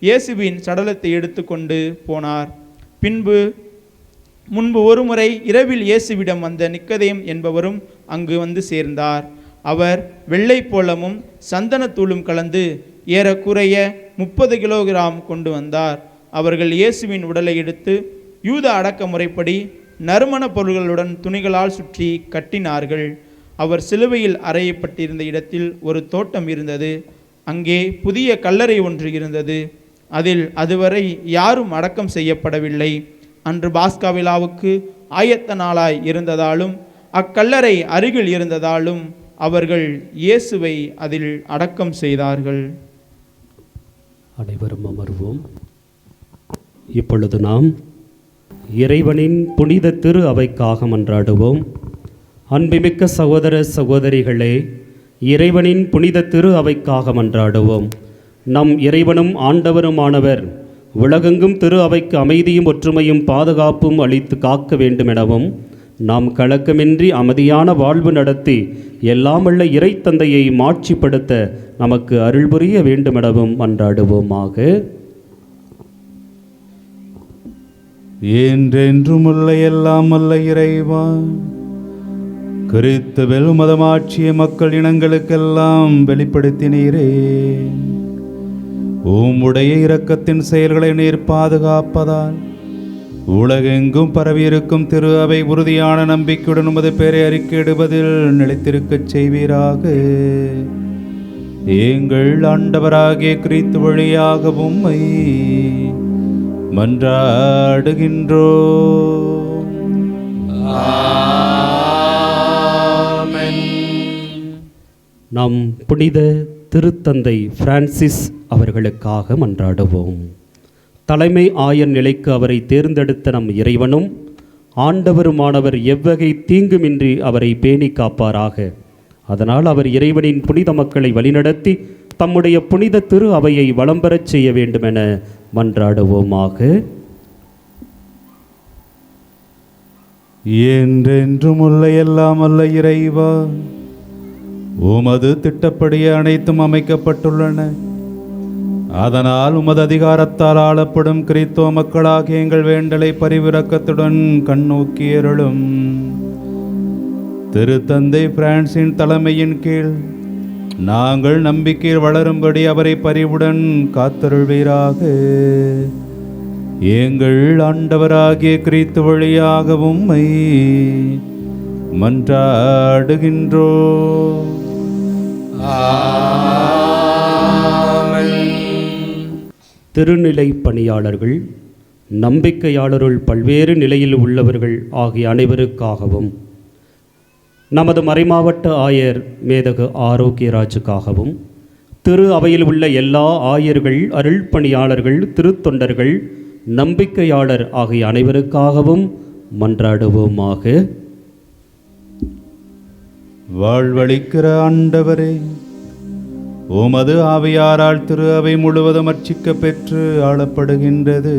இயேசுவின் சடலத்தை எடுத்து கொண்டு போனார். முன்பு ஒருமுறை இரவில் இயேசுவிடம் வந்த நிக்கதேம் என்பவரும் அங்கு வந்து சேர்ந்தார். அவர் வெள்ளை போலமும் சந்தனத்தூளும் கலந்து ஏறக்குறைய 30 கிலோகிராம் கொண்டு வந்தார். அவர்கள் இயேசுவின் உடலை எடுத்து யூத அடக்க முறைப்படி நறுமண பொருள்களுடன் துணிகளால் சுற்றி கட்டினார்கள். அவர் சிலுவையில் அறையப்பட்டிருந்த இடத்தில் ஒரு தோட்டம் இருந்தது. அங்கே புதிய கல்லறை ஒன்று இருந்தது. அதில் அதுவரை யாரும் அடக்கம் செய்யப்படவில்லை. அன்று பாஸ்கா விழாவுக்கு ஆயத்த நாளாய் இருந்ததாலும் அக்கல்லறை அருகில் இருந்ததாலும் அவர்கள் இயேசுவை அதில் அடக்கம் செய்தார்கள். அனைவரும் அமர்வோம். இப்பொழுது நாம் இறைவனின் புனித திரு அவைக்காக மன்றாடுவோம். அன்புமிக்க சகோதர சகோதரிகளே, இறைவனின் புனித திரு அவைக்காக மன்றாடுவோம். நம் இறைவனும் ஆண்டவருமானவர் உலகெங்கும் திரு அவைக்கு அமைதியும் ஒற்றுமையும் பாதுகாப்பும் அளித்து காக்க வேண்டுமெனவும், நாம் கலக்கமின்றி அமைதியான வாழ்வு நடத்தி எல்லாமல்ல இறை தந்தையை மாட்சிப்படுத்த நமக்கு அருள் புரிய வேண்டுமெனவும் மன்றாடுவோமாக. என்றென்றும் உள்ள எல்லாம் அல்ல இறைவா, கிறிஸ்துவில் மதமாட்சிய மக்கள் இனங்களுக்கெல்லாம் வெளிப்படுத்தினீரே. உம்முடைய இரக்கத்தின் செயல்களை நீர் பாதுகாப்பதால் உலகெங்கும் பரவியிருக்கும் திரு அவை உறுதியான நம்பிக்கையுடன் உமது பெயரை அறிக்கையிடுவதில் நிலைத்திருக்கச் செய்வீராக. எங்கள் ஆண்டவராகிய கிறிஸ்து வழியாக உம்மை மன்றாடுகின்றோ. நம் புனித திருத்தந்தை பிரான்சிஸ் அவர்களுக்காக மன்றாடுவோம். தலைமை ஆயர் நிலைக்கு அவரை தேர்ந்தெடுத்த நம் இறைவனும் ஆண்டவருமானவர் எவ்வகை தீங்குமின்றி அவரை பேணி காப்பாராக. அதனால் அவர் இறைவனின் புனித மக்களை வழிநடத்தி தம்முடைய புனித திரு அவையை வலம் பெறச் செய்ய வேண்டுமென மன்றாடுவோமாக. என்றென்றும் உள்ள எல்லாம் அல்ல இறைவா, உமது திட்டப்படி அனைத்தும் அமைக்கப்பட்டுள்ளன. அதனால் உமது அதிகாரத்தால் ஆளப்படும் கிறிஸ்தவ மக்களாகிய எங்கள் வேண்டலை பரிவிரக்கத்துடன் கண்ணோக்கியருளும். திருத்தந்தை பிரான்சின் தலைமையின் கீழ் நாங்கள் நம்பிக்கையில் வளரும்படி அவரை பரிவுடன் காத்தருள்வீராக. எங்கள் ஆண்டவராகிய கிறிஸ்து வழியாக உம்மை மன்றாடுகின்றோ. திருநிலை பணியாளர்கள், நம்பிக்கையாளருள் பல்வேறு நிலையில் உள்ளவர்கள் ஆகிய அனைவருக்காகவும், நமது மறைமாவட்ட ஆயர் மேதகு ஆரோக்கியராஜுக்காகவும், திரு அவையில் உள்ள எல்லா ஆயர்கள், அருள் பணியாளர்கள், திருத்தொண்டர்கள், நம்பிக்கையாளர் ஆகிய அனைவருக்காகவும் மன்றாடுவோமாக. வாழ்வளிக்கிற ஆண்டவரே, உமது ஆவியாரால் திரு அவை முழுவதும் அர்ச்சிக்க பெற்று ஆளப்படுகின்றது.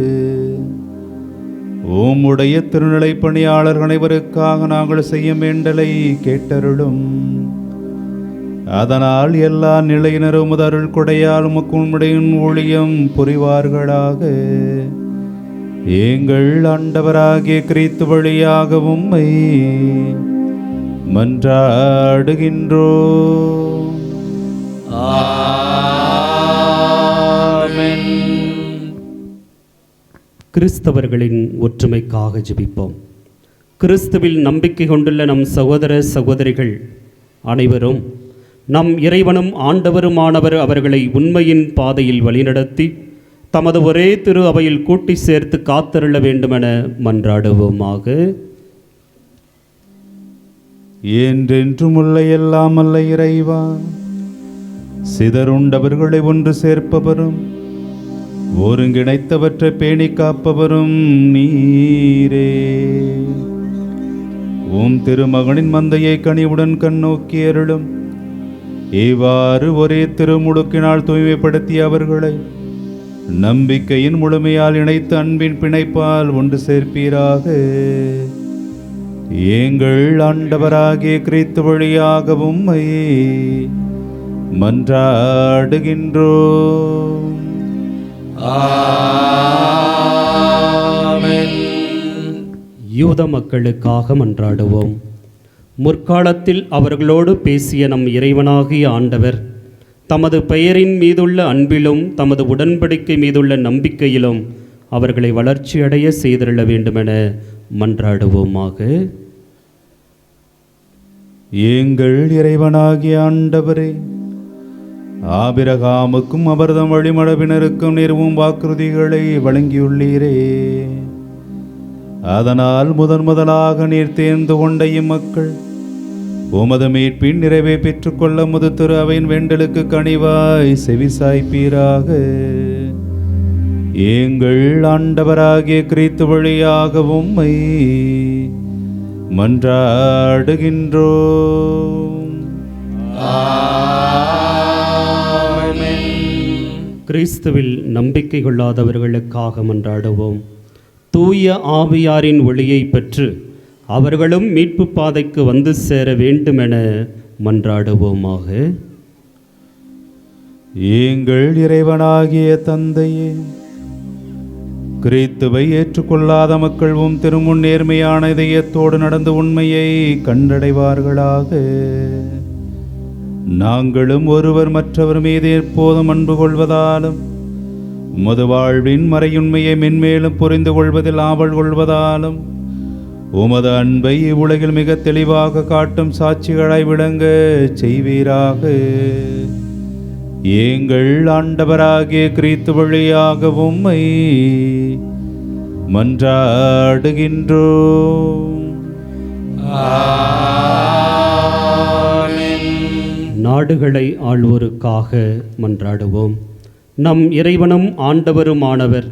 உம்முடைய திருநிலை பணியாளர் அனைவருக்காக நாங்கள் செய்யும் வேண்டலை கேட்டருளும். அதனால் எல்லா நிலையினரும் உமது அருள் கொடையால் உமக்கு உம்முடைய ஊழியம் புரிவார்களாக. எங்கள் ஆண்டவராகிய கிறிஸ்து வழியாக உம்மை மன்றாடுகின்றோ. கிறிஸ்தவர்களின் ஒற்றுமைக்காக ஜெபிப்போம். கிறிஸ்துவில் நம்பிக்கை கொண்டுள்ள நம் சகோதர சகோதரிகள் அனைவரும் நம் இறைவனும் ஆண்டவருமானவர் அவர்களை உண்மையின் பாதையில் வழிநடத்தி தமது ஒரே திரு அவையில் கூட்டி சேர்த்து காத்தருள வேண்டுமென மன்றாடுவோமாக. என்றென்றும் உள்ள எல்லாம் அல்ல இறைவா, சிதறுண்டவர்களை ஒன்று சேர்ப்பவரும் ஒருங்கிணைத்தவற்றை பேணி காப்பவரும் நீரே. உம் திருமகனின் மந்தையை கனிவுடன் கண்ணோக்கி அருளும். இவ்வாறு ஒரே திருமுழுக்கினால் தூய்மைப்படுத்திய அவர்களை நம்பிக்கையின் முழுமையால் இணைத்து அன்பின் பிணைப்பால் ஒன்று சேர்ப்பீராக. எங்கள் ஆண்டவராகிய கிறிஸ்து வழியாக உம்மை மன்றாடுகின்றோ. யூத மக்களுக்காக மன்றாடுவோம். முற்காலத்தில் அவர்களோடு பேசிய நம் இறைவனாகிய ஆண்டவர் தமது பெயரின் மீதுள்ள அன்பிலும் தமது உடன்படிக்கை மீதுள்ள நம்பிக்கையிலும் அவர்களை வளர்ச்சியடைய செய்திருள வேண்டுமென மன்றாடுவோமாக. எங்கள் இறைவனாகிய ஆண்டவரே, ஆபிரகாமுக்கும் அவர்தம் வழிமரபினருக்கும் நிறுவும் வாக்குறுதிகளை வழங்கியுள்ளீரே. அதனால் முதலாக நீர் தேர்ந்து கொண்ட இம்மக்கள் உமது மீட்பின் நிறைவை பெற்றுக்கொள்ள முது திரு அவையின் வேண்டலுக்கு கனிவாய் செவிசாய்ப்பீராக. எங்கள் ஆண்டவராகிய கிறிஸ்து வழியாக உம்மை மன்றாடுகின்றோ. கிறிஸ்துவில் நம்பிக்கை கொள்ளாதவர்களுக்காக மன்றாடுவோம். தூய ஆவியாரின் ஒளியை பெற்று அவர்களும் மீட்பு பாதைக்கு வந்து சேர வேண்டுமென மன்றாடுவோமாக. எங்கள் இறைவனாகிய தந்தையே, கிறிஸ்துவை ஏற்றுக்கொள்ளாத மக்கள் உம் திருமுன் நேர்மையான இதயத்தோடு நடந்து உண்மையை கண்டடைவார்களாக. நாங்களும் ஒருவர் மற்றவர் மீது எப்போதும் அன்பு கொள்வதாலும் உமது வாழ்வின் மறையுண்மையை மென்மேலும் புரிந்து கொள்வதில் ஆவல் கொள்வதாலும் உமது அன்பை இவ்வுலகில் மிக தெளிவாக காட்டும் சாட்சிகளாய் விளங்க செய்வீராக. எங்கள் ஆண்டவராகிய கிறிஸ்து வழியாக உம்மை மன்றாடுகின்றோ. நாடுகளை ஆள்வோருக்காக மன்றாடுவோம். நம் இறைவனும் ஆண்டவருமானவர்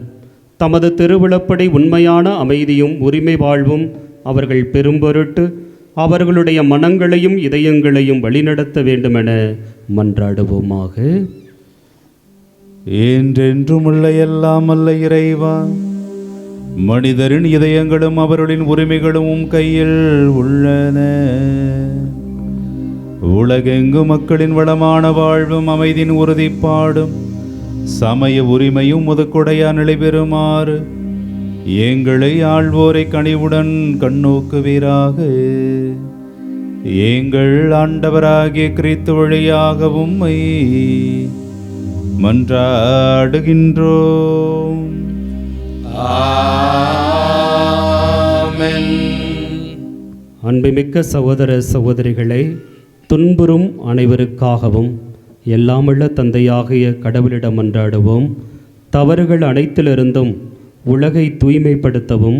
தமது திருவிழப்படி உண்மையான அமைதியும் உரிமை வாழ்வும் அவர்கள் பெரும்பொருட்டு அவர்களுடைய மனங்களையும் இதயங்களையும் வழிநடத்த வேண்டுமென மன்றாடுவோமாக. என்றென்றும் உள்ள எல்லாம் அல்ல இறைவா, மனிதரின் இதயங்களும் அவர்களின் உரிமைகளும் கையில் உள்ளன. உலகெங்கு மக்களின் வளமான வாழ்வும் அமைதியின் உறுதிப்பாடும் சமய உரிமையும் முதுகொடையா நிலை பெறுமாறு எங்களை ஆள்வோரை கனிவுடன் கண்ணோக்குவீராக. எங்கள் ஆண்டவராகிய கிறிஸ்து வழியாக உம்மை மன்றாடுகின்றோம். ஆமென். அன்புமிக்க சகோதர சகோதரிகளே, துன்புறும் அனைவருக்காகவும் எல்லாமுள்ள தந்தையாகிய கடவுளிடம் மன்றாடுவோம். தவறுகள் அனைத்திலிருந்தும் உலகை தூய்மைப்படுத்தவும்,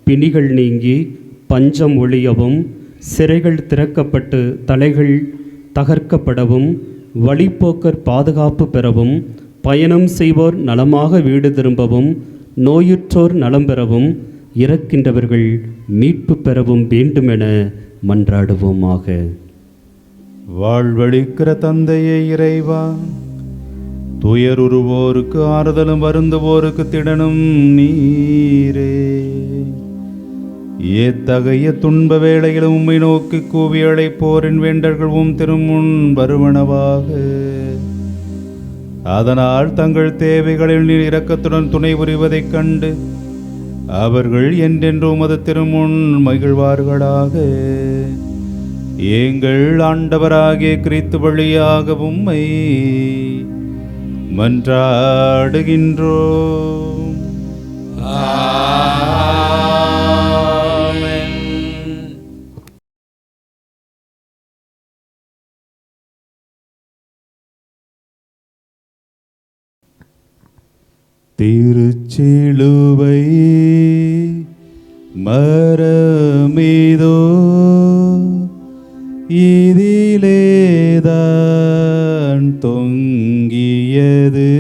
பிணிகள் நீங்கி பஞ்சம் ஒழியவும், சிறைகள் திறக்கப்பட்டு தலைகள் தகர்க்கப்படவும், வழிப்போக்கர் பாதுகாப்பு பெறவும், பயணம் செய்வோர் நலமாக வீடு திரும்பவும், நோயுற்றோர் நலம் பெறவும், இறக்கின்றவர்கள் மீட்பு பெறவும் வேண்டுமென மன்றாடுவோமாக. வாழ்வழிக்கிற தந்தையே இறைவா, துயருருவோருக்கு ஆறுதலும் வருந்துவோருக்கு திடனும் நீரே. ஏத்தகைய துன்ப வேளையிலும் உம்மை நோக்கி கூவி அழைப்போரின் வேண்டல்கள் திருமுன் வருவனவாக. அதனால் தங்கள் தேவைகளில் நீர் இரக்கத்துடன் துணை புரிவதைக் கண்டு அவர்கள் என்றென்று உமது திருமுன் மகிழ்வார்களாக. எங்கள் ஆண்டவராகிய கிறிஸ்து வழியாக உம்மை மன்றாடுகின்றோம். ஆமென். திருச்சிலுவை மரமீதோ இதிலேதான் தொங்கியது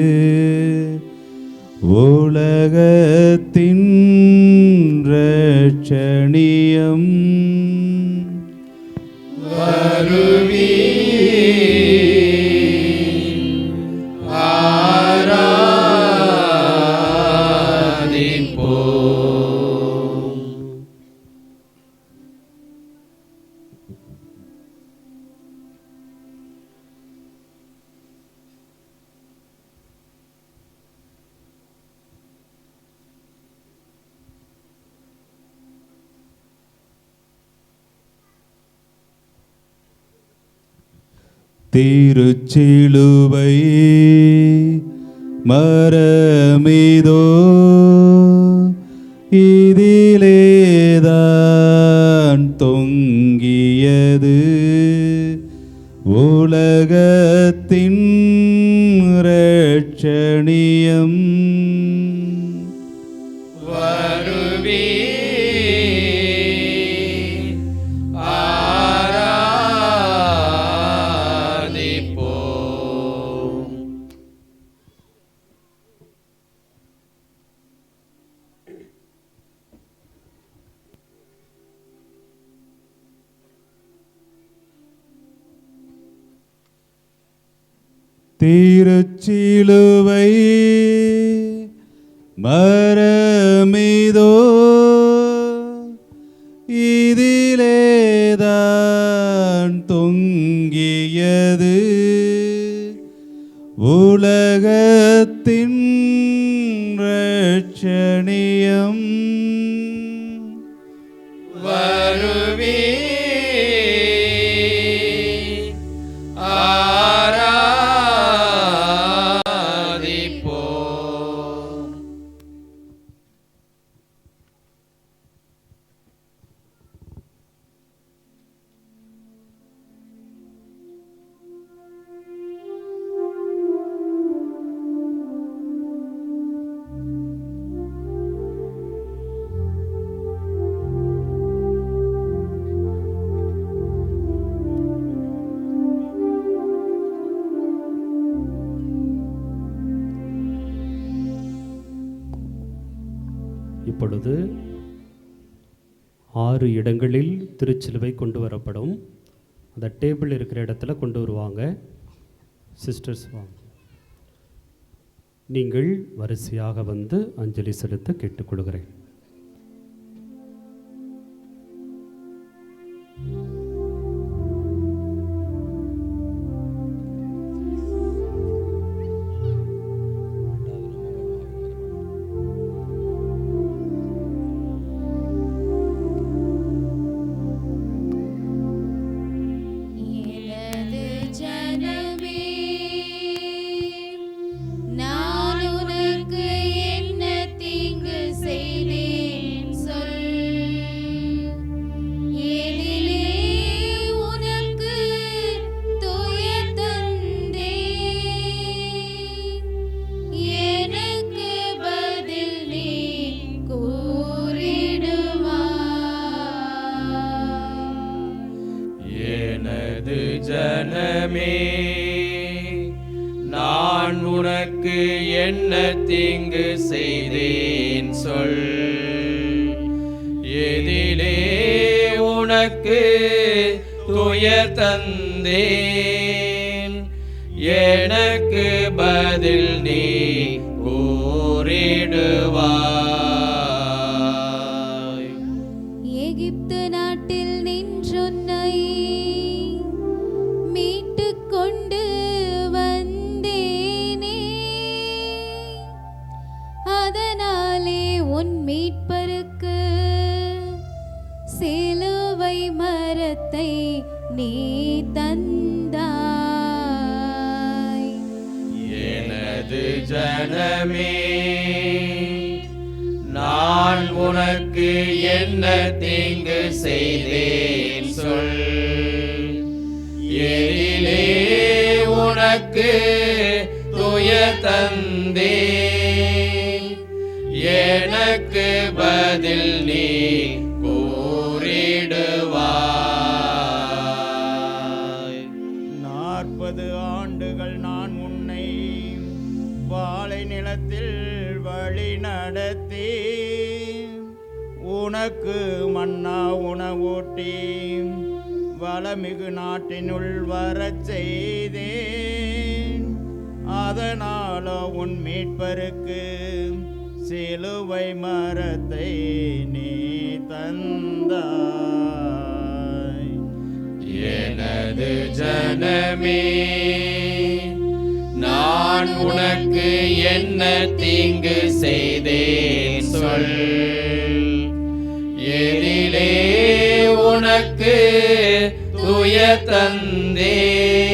உலகத்தின் இரட்சணியம். திருச்சிலுவை மரமீதோ இதிலேதான் தொங்கியது உலகத்தின் இரட்சணியம். திருச்சிலுவை மரமீதோ இதிலேதான் தொங்கியது உலகத்தின் இரட்சணியம். இப்பொழுது 6 இடங்களில் திருச்சிலுவை கொண்டு வரப்படும். அந்த டேபிள் இருக்கிற இடத்துல கொண்டு வருவாங்க. சிஸ்டர்ஸ் வாங்க. நீங்கள் வரிசையாக வந்து அஞ்சலி செலுத்த கேட்டுக்கொள்கிறேன். நான் உனக்கு என்ன தீங்கு நான் உனக்கு என்ன தீங்கு செய்தேன் சொல். எதிலே உனக்கு துயர் தந்தேன், எனக்கு பதில் நீ கூறிடுவாய். எகிப்து நாட்டில் நின்றுன்னை மீட்டு கொண்டு வந்தேனே, அதனாலே உன் மீட்பருக்கு சிலுவை மரத்தை நீ தந்தாய். எனது ஜனமே, நான் உனக்கு என்ன தீங்கு செய்தேன் சொல். எதிலே உனக்கு துயர் தந்தேன், எனக்கு பதில் நீ கூறிடுவாய். 40 ஆண்டுகள் நான் உன்னை பாலை நிலத்தில் வழி நடத்தி, உனக்கு மன்னா உணவூட்டி வளமிகு நாட்டினுள் வரச் செய்தேன். அதனாலோ உன் மீட்பருக்கு சிலுவை மரத்தை நீ தந்தாய். எனது ஜனமே, நான் உனக்கு என்ன தீங்கு செய்தேன் சொல். எதிலே உனக்கு துயர் தந்தேன்,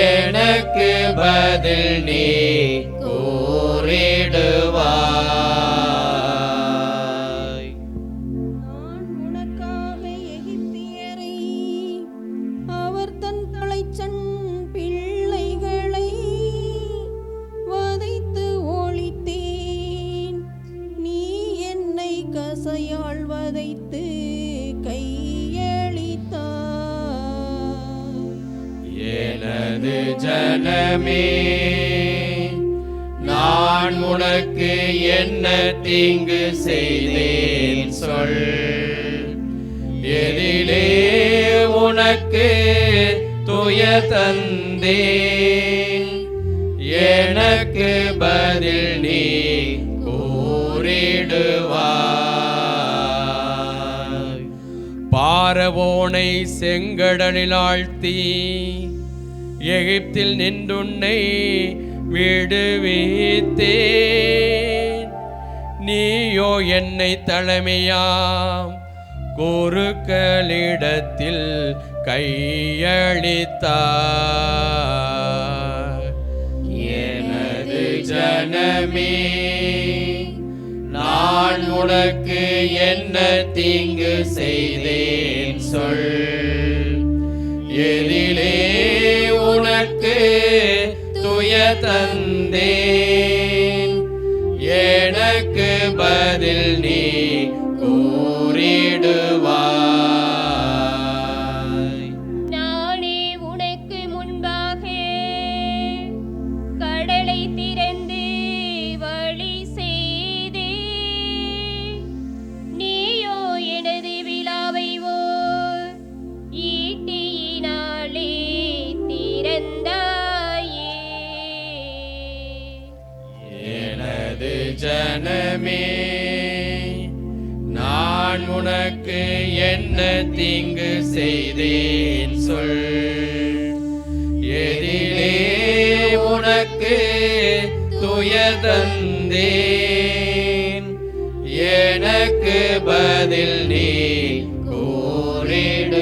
எனக்கு பதில் நீ கூறிடுவாய். நான் உனக்காக எகிப்தியரை அவர் தன் தலைச்சன் பிள்ளைகளை வதைத்து ஒழித்தேன். நீ என்னை கசையால் வதைத்து கையளித்தாய். எனது ஜனமே, நான் உனக்கு என்ன தீங்கு செய்தேன் சொல். எதிலே உனக்கு துயர் தந்தேன், எனக்கு பதில் நீ கூறிடுவாய். பார்வோனை செங்கடலில் ஆழ்த்தி எகிப்தில் நின்றுன்னை விடுவித்தேன். நீயோ என்னை தலைமையாம் குருக்களிடத்தில் கையளித்தாய். எனது ஜனமே, நான் உனக்கு என்ன தீங்கு செய்தேன் சொல். எதிலே உனக்கு துயர் தந்தேன், எனக்கு பதில் நீ கூறிடுவாய். நானே உனக்கு முன்பாக கடலை திறந்து வழி செய்தேன். நீயோ எனது விழாவை ஓர் ஈட்டியினாலே திறந்தாயே. எனது ஜனமே, நான் உனக்கு என்ன தீங்கு செய்தேன் சொல். எதிலே உனக்கு துயர் தந்தேன், எனக்கு பதில் நீ கூறிடுவாய்.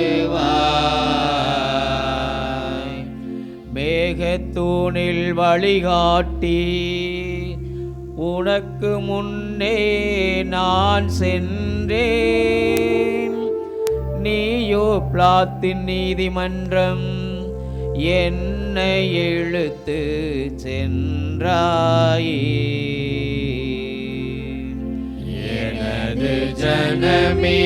மேகத்தூணில் வழிகாட்டி உனக்கு முன்னே நான் சென்றேன். நீயோ பிளாத்தின் நீதிமன்றம் என்னை இழுத்து சென்றாயே. எனது ஜனமே,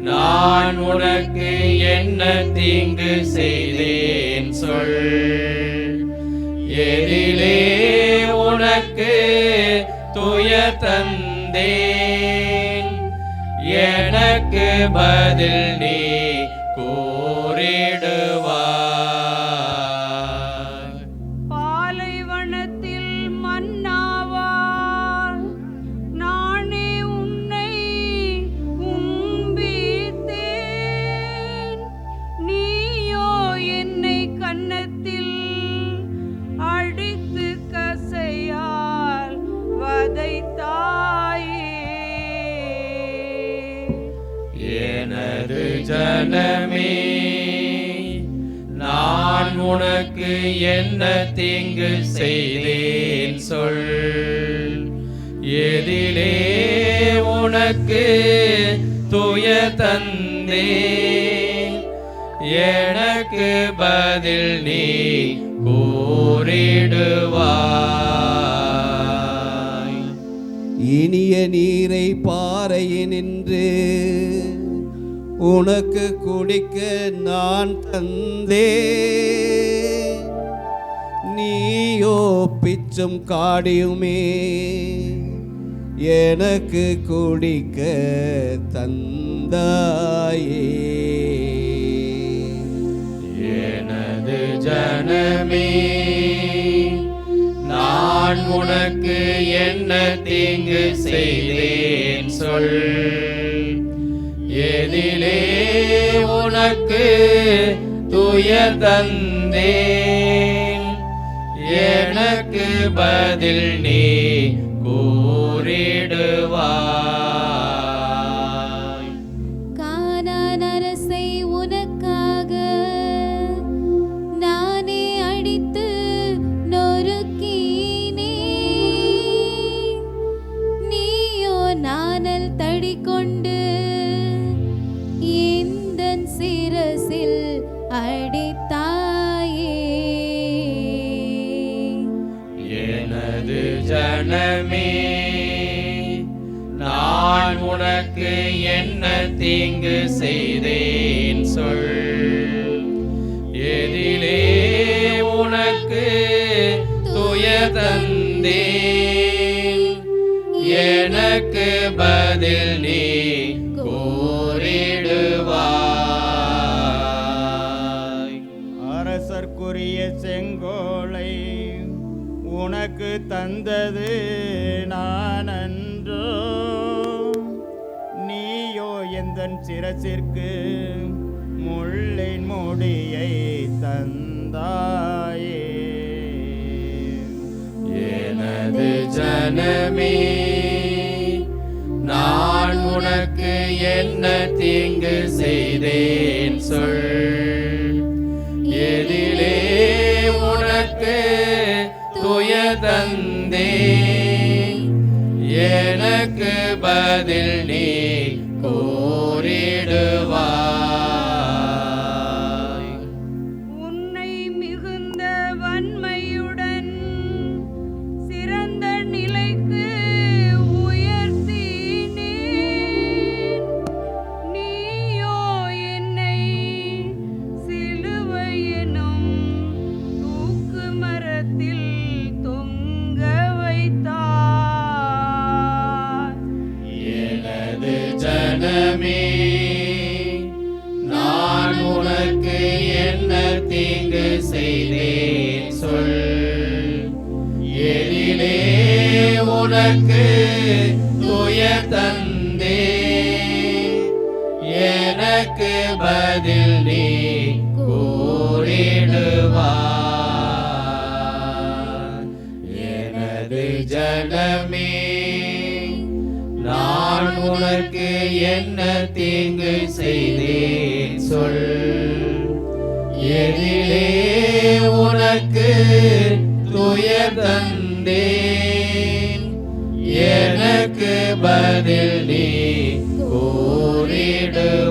நான் உனக்கு என்ன தீங்கு செய்தேன் சொல். எதிலே உனக்கு துயர் தந்தேன், எனக்கு பதில் நீ கூறிடுவாய். பாலைவனத்தில் மன்னாவால் நானே உன்னை உம்பித்தேன், நீயோ என்னை கன்னத்தில் அடித்து கசையால் வதைத்தாயே. எனது ஜனமே, நான் உனக்கு என்ன தீங்கு செய்தேன் சொல். எதிலே உனக்கு துயர் தந்தேன், எனக்கு பதில் நீ கூறிடுவாய். இனிய நீரை பாறையினின்று உனக்கு குடிக்க நான் தந்தே, நீயோ பிச்சும் காடியுமே எனக்கு குடிக்க தந்தாயே. எனது ஜனமே, நான் உனக்கு என்ன தீங்கு செய்தேன் சொல். எதிலே உனக்கு துயர் தந்தேன், எனக்கு பதில் நீ கூறிடுவாய். கானான் அரசை உனக்காக நானே அடித்து நொறுக்கினேன், நீயோ நாணல் தடி கொண்டு எந்தன் சிரசில் அடித்தாயே. எனது ஜனமே, நான் உனக்கு என்ன தீங்கு செய்தேன் சொல். எதிலே உனக்கு துயர் தந்தேன், எனக்கு பதில் நீ கூறிடுவாய். அரசர்க்குரிய செங்கோலை உனக்கு தந்தது நான் அன்றோ, நீயோ எந்தன் சிரசிற்கு முள்ளின் முடியை தந்தாயே. எனது ஜனமே, நான் உனக்கு என்ன தீங்கு செய்தேன் சொல். எதிலே உனக்கு துயர் தந்தேன், எனக்கு பதில் நீ கூறிடுவாய். உன்னை மிகுந்த வன்மையுடன் சிறந்த நிலைக்கு உயர்த்தினேன், நீயோ என்னை சிலுவை எனும் தூக்கு மரத்தில் தொங்க வைத்தாய். எனது ஜனமே, நான் உனக்கு என்ன தீங்கு செய்தேன் சொல். எதிலே உனக்கு துயர் தந்தேன், எனக்கு பதில் நீ கூறிடுவாய். எனது ஜனமே, நான் உனக்கு என்ன தீங்கு செய்தேன் சொல். எதிலே உனக்கு துயர் தந்தேன், எனக்கு பதில் நீ கூறிடுவாய்.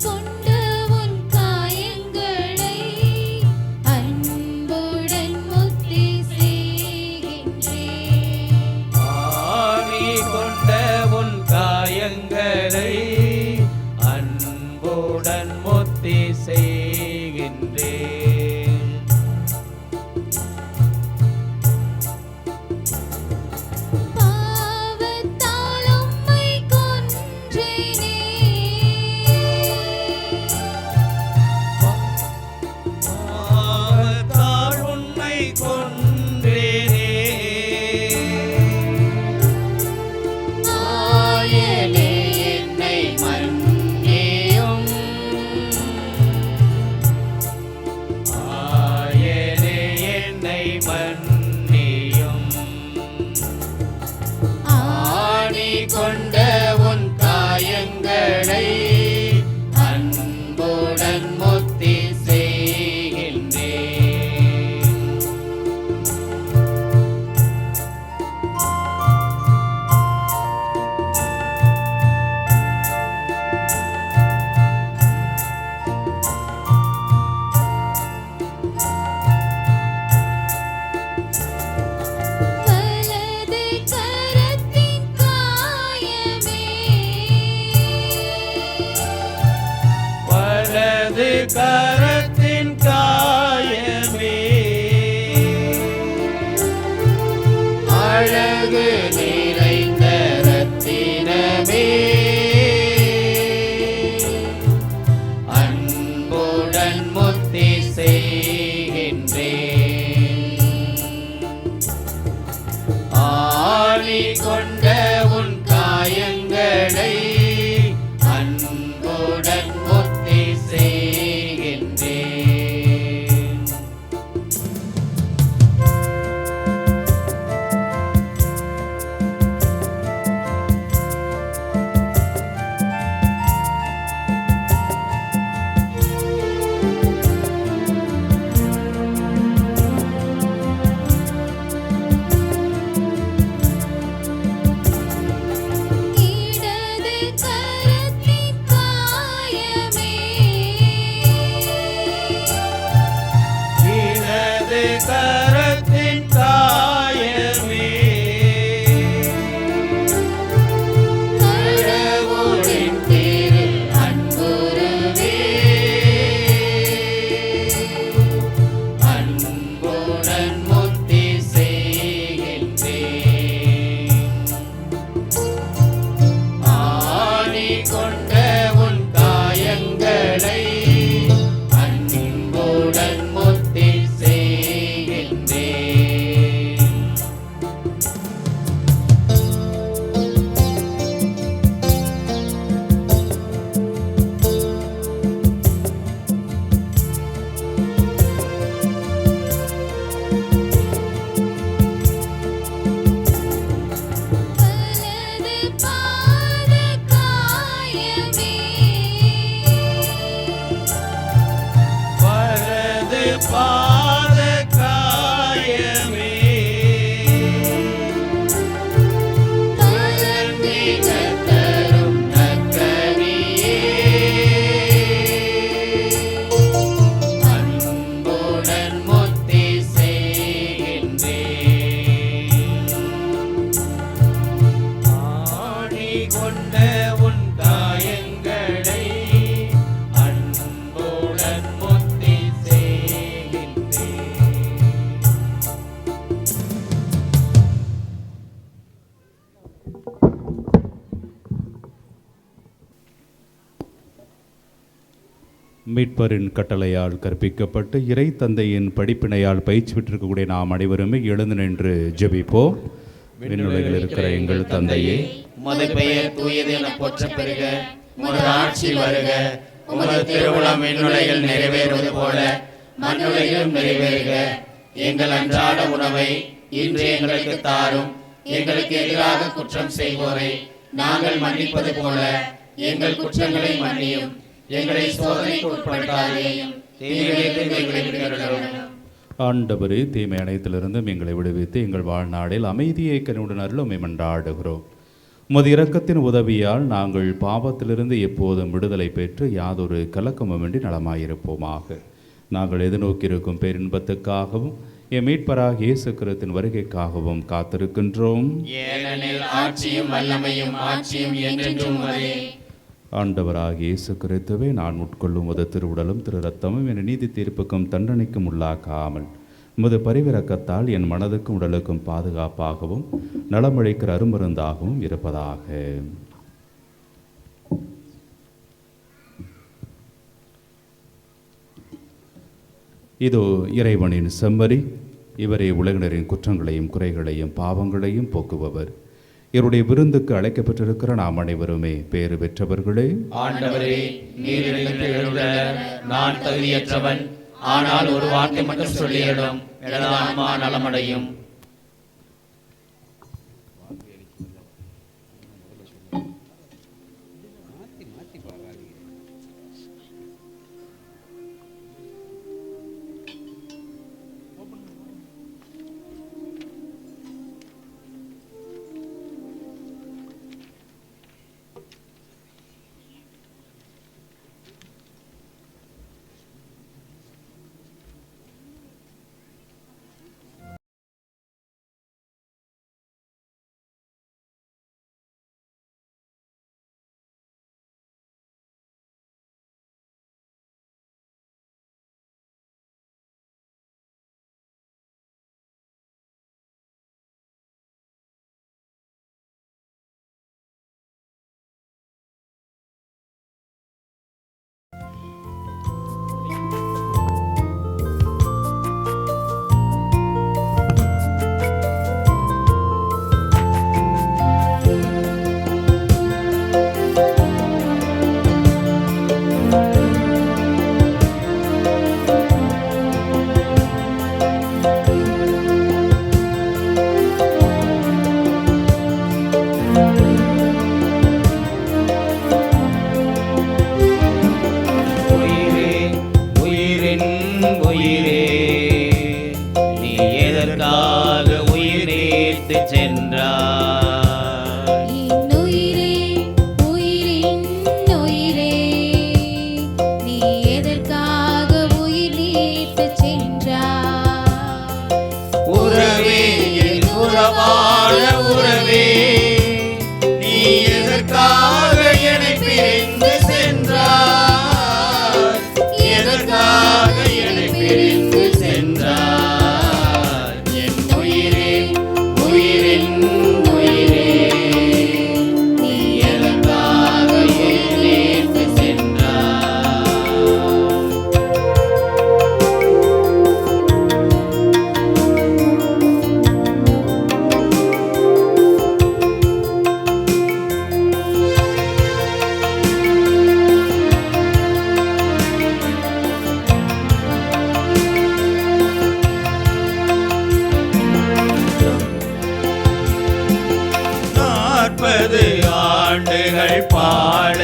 கொண்ட உன் காயங்களை அன்புடன் முத்தி செய்கின்றேன். ஆணி கொண்ட உன் காயங்களை அன்புடன் முத்தி செய்கின்றேன். பாவத்தால் உம்மை கொன்றேனே. பாவத்தால் உன்னை கொன்றேனே. ஆயனே என்னை மன்னியும். ஆயனே என்னை மன்னியும். ஆணி கொண்ட உன் காயங்களை அன்புடன் முத்தி செய்கின்றேன். வலது கரத்தின் காயமே. வலது கரத்தின் காயமே. அழகு நிறைந்த ரத்தினமே. அன்புடன் முத்தி செய்கின்றேன். ஆணி கொண்ட உன் காயங்களை அன்புடன் முத்தி செய்கின்றேன். இடது கரத்தின் காயமே. இடது கரத்தின் காயமே. கடவுளின் திரு அன்புருவே. அன்புடன் முத்தி செய்கின்றேன். ஆணி கொண்ட உன் காயங்களை அன்புடன் முத்தி செய்கின்றேன். வலது பாத காயமே. வலது பாத காயமே. கலந்திட தரும் நற்கனியே. அன்புடன் முத்தி செய்கின்றேன். ஆணி கொண்ட உன் காயங்களை அன்புடன் முத்தி செய்கின்றேன். மீட்பரின் கட்டளையால் கற்பிக்கப்பட்டு இறை தந்தையின் படிப்பினையால் பயிற்சி பெற்றிருக்கக்கூடிய நாம் அனைவருமே எழுந்து நின்று ஜெபிப்போம். விண்ணுலகில் இருக்கிற எங்கள் தந்தையே, உமது பெயர் தூயது என போற்றப் பெறுக. உமது ஆட்சி வருக. உமது திருவுளம் விண்ணுலகில் நிறைவேறுவது போல மண்ணுலகிலும் நிறைவேறுக. எங்கள் அன்றாட உணவை இன்று எங்களுக்கு தாரும். எங்களுக்கு எதிராக குற்றம் செய்வோரை நாங்கள் மன்னிப்பது போல எங்கள் குற்றங்களை மன்னியும். எங்களை சோதனைக்கு உட்படுத்தாதேயும், தீமையிலிருந்து எங்களை விடுவித்தருளும். ஆண்டவரே, தீமை அனைத்திலிருந்தும் எங்களை விடுவித்து எங்கள் வாழ்நாளில் அமைதியை கனிவுடன் அருளும் மன்றாடுகிறோம். உமது இரக்கத்தின் உதவியால் நாங்கள் பாவத்திலிருந்து எப்போதும் விடுதலை பெற்று யாதொரு கலக்கமுமின்றி நலமாயிருப்போமாக. நாங்கள் எதிர்நோக்கியிருக்கும் பேரின்பத்துக்காகவும் என் மீட்பராக இயேசு கிறிஸ்துவின் வருகைக்காகவும் காத்திருக்கின்றோம். ஏனெனில் ஆட்சியும் வல்லமையும் மாட்சியும் என்றென்றும் உமதே. ஆண்டவராக இயேசு கிறிஸ்துவே, நான் உட்கொள்ளும் உமது திருவுடலும் திரு ரத்தமும் என் நீதி தீர்ப்புக்கும் தண்டனைக்கும் உள்ளாக்காமல் உமது பரிவிரக்கத்தால் என் மனதுக்கும் உடலுக்கும் பாதுகாப்பாகவும் நலமளிக்கிற அருமருந்தாகவும் இருப்பதாக. இதோ இறைவனின் செம்மறி, இவரே உலகினரின் குற்றங்களையும் குறைகளையும் பாவங்களையும் போக்குபவர். இவருடைய விருந்துக்கு அழைக்கப்பட்டிருக்கிற நாம் அனைவருமே பேறு பெற்றவர்களே. ஆண்டவரே, நீர் எனக்கு எழுத நான் தகுதியற்றவன். ஆனால் ஒரு வார்த்தை மட்டும் சொல்லியிடும், எனது ஆன்மா நலமடையும்.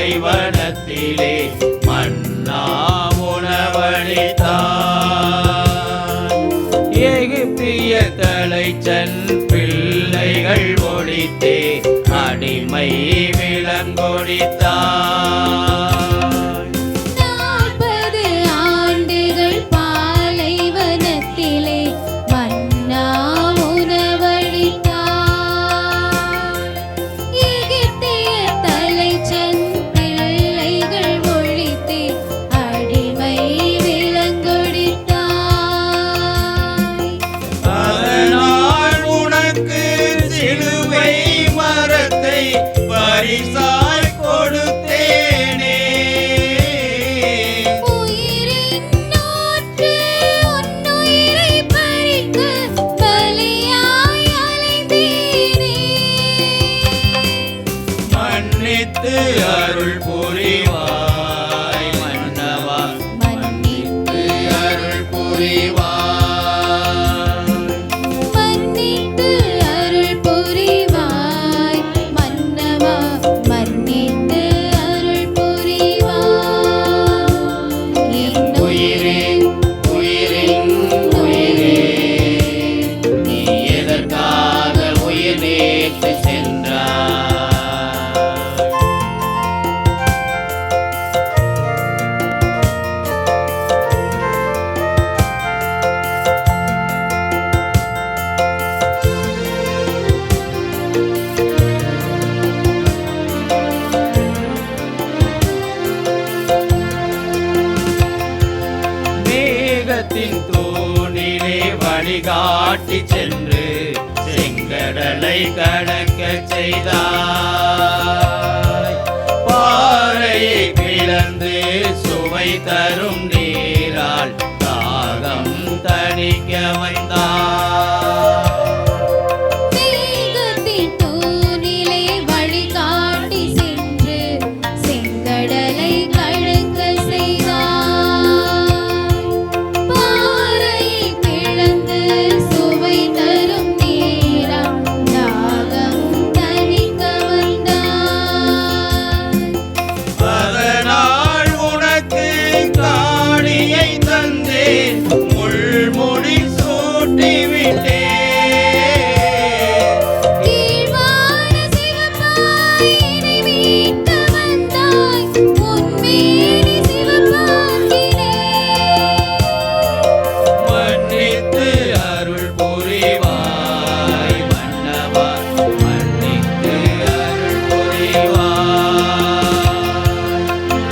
பாலைவனத்திலே மன்னா உணவளித்தார். எகிப்திய தலைச்சன் பிள்ளைகள் ஒழித்தே அடிமை விலங்கொடித்தார். 40 ஆண்டுகள் பாலைவனத்திலே மன்னா உணவளித்தார். எகிப்திய தலைச்சன் பிள்ளைகள் ஒழித்தே அடிமை விலங்கொடித்தார். அதனால் உனக்கு சிலுவை மரத்தை பரிசாய் கொடுத்தே பாலத்தின் தூணிலே வழிகாட்டி சென்று செங்கடலை கடக்க செய்தாய். பாறையை பிளந்து சுவை தரும் நீரால் தாகம் தணிக்க வந்தாய். மேகத்தின் தூணிலே வழிகாட்டி சென்று செங்கடலை கடக்க செய்தாய். பாறையை பிளந்து சுவை தரும் நீரால் தாகம் தணிக்க வந்தாய். அதனால் உனக்கு காணியை தந்தேன், முள்முடி சூட்டிவிட்டேன். கீழ்வான சிவப்பாய் என்னை மீட்க வந்தாய். உன்மேனி சிவப்பாக்கினேன். மன்னித்து அருள் புரிவாய் மன்னவா, மன்னித்து அருள் புரிவாய்.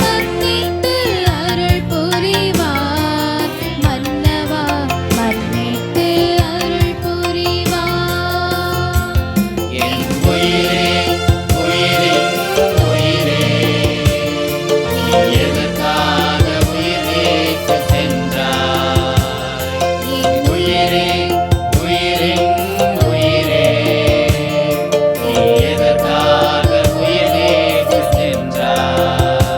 மன்னித்து அருள் புரிவாய் மன்னவா, மன்னித்து அருள் புரிவாய். என் உயிரே, உயிரின் உயிரே, நீ எதற்காக உயிர் நீத்து சென்றாய்? என் உயிரே, உயிரின் உயிரே, நீ எதற்காக உயிர் நீத்து சென்றாய்?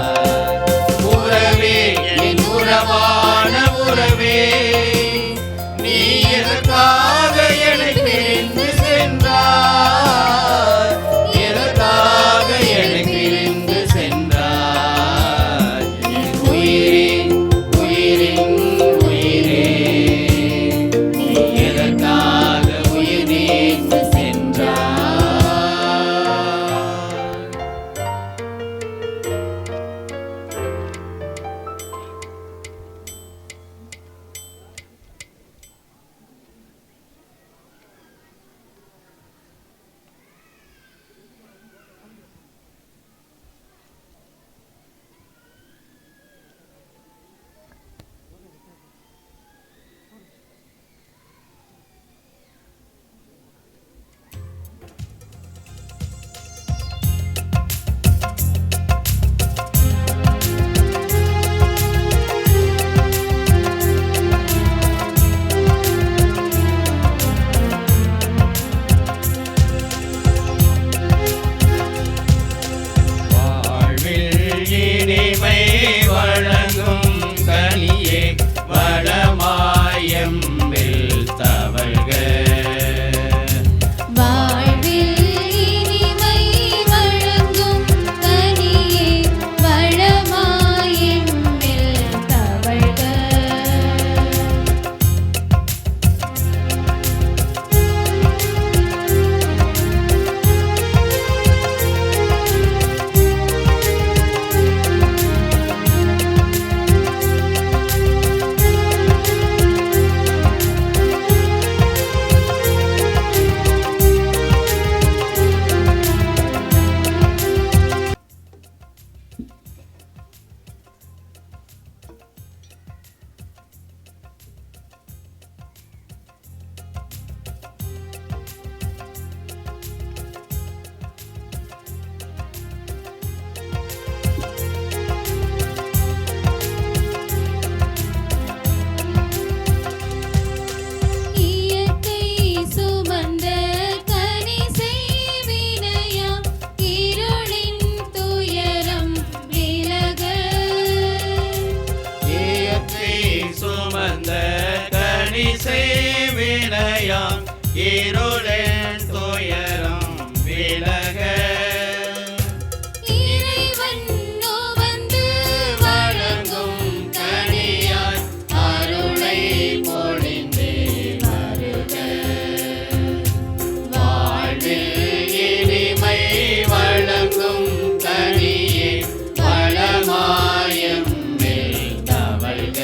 உறவே, என் உறவான உறவே, நீ எதற்காக என்னை பிரிந்து சென்றாய்? எதற்காக என்னை பிரிந்து சென்றாய்? என் உயிரே, உயிரின் உயிரே, நீ எதற்காக உயிர் நீத்து சென்றாய்? வாழ்வில் இனிமை வழங்கும் கனியே, வளமாயம்பில் தவழ்க. வாழ்வில் இனிமை வழங்கும் கனியே, வளமாய் எம்மில் தவழ்க. இயற்கை சுமந்த கனி செய்வினையாம் இருளின் துயரம் விலக. இயற்கை சுமந்த கனி செய்வினையாம் இருளின் துயரம் விலக. இறைவன் வந்து வழங்கும் கனியாய் அருளை பொழிந்தே வருக. வாழ்வில் இனிமை வழங்கும் கனியே, வளமாயம் மேல் தவழ்க.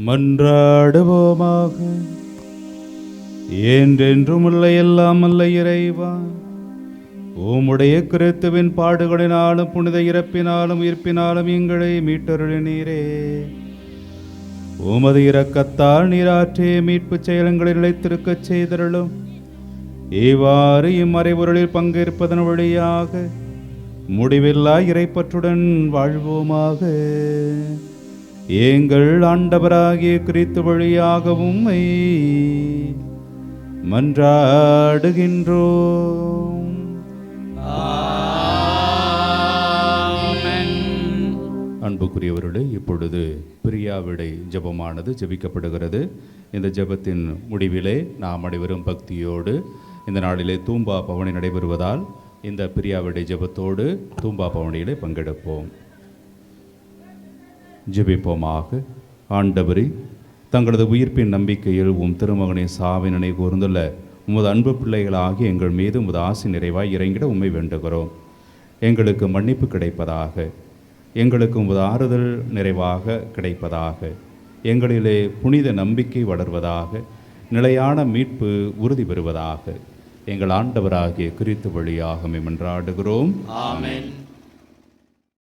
மன்றாடுவோமாக. என்றென்றும் உள்ள எல்லாம் அல்ல இறைவா, உம்முடைய கிறிஸ்துவின் பாடுகளினாலும் புனித இறப்பினாலும் உயிர்ப்பினாலும் எங்களை மீட்டருளினீரே. உமது இரக்கத்தால் நீராற்றிய மீட்புச் செயலங்களில் நிலைத்திருக்கச் செய்தருளும். இவ்வாறு இம்மறைபொருளில் பங்கேற்பதன் வழியாக முடிவில்லா இறைப்பற்றுடன் வாழ்வோமாக. எங்கள் ஆண்டவராகிய கிறிஸ்து வழியாகவும் மன்றாடுகின்றோம். அன்புக்குரியவர்களே, இப்பொழுது பிரியாவிடை ஜெபமானது ஜெபிக்கப்படுகிறது. இந்த ஜெபத்தின் முடிவிலே நாம் அனைவரும் பக்தியோடு இந்த நாளிலே தூம்பா பவனி நடைபெறுவதால் இந்த பிரியாவிடை ஜெபத்தோடு தூம்பா பவனியிலே பங்கெடுப்போம். ஜெபிப்போமாக. ஆண்டவரே, தங்களது உயிர்ப்பின் நம்பிக்கையில் உம் திருமகனை சாவின் நினைவு கூர்ந்துள்ள உமது அன்பு பிள்ளைகளாகி எங்கள் மீது உமது ஆசி நிறைவாய் இறங்கிட உம்மை வேண்டுகிறோம். எங்களுக்கு மன்னிப்பு கிடைப்பதாக, எங்களுக்கு உமது ஆறுதல் நிறைவாக கிடைப்பதாக, எங்களிலே புனித நம்பிக்கை வளர்வதாக, நிலையான மீட்பு உறுதி பெறுவதாக. எங்கள் ஆண்டவராகிய கிறிஸ்து வழியாக மன்றாடுகிறோம். ஆமென்.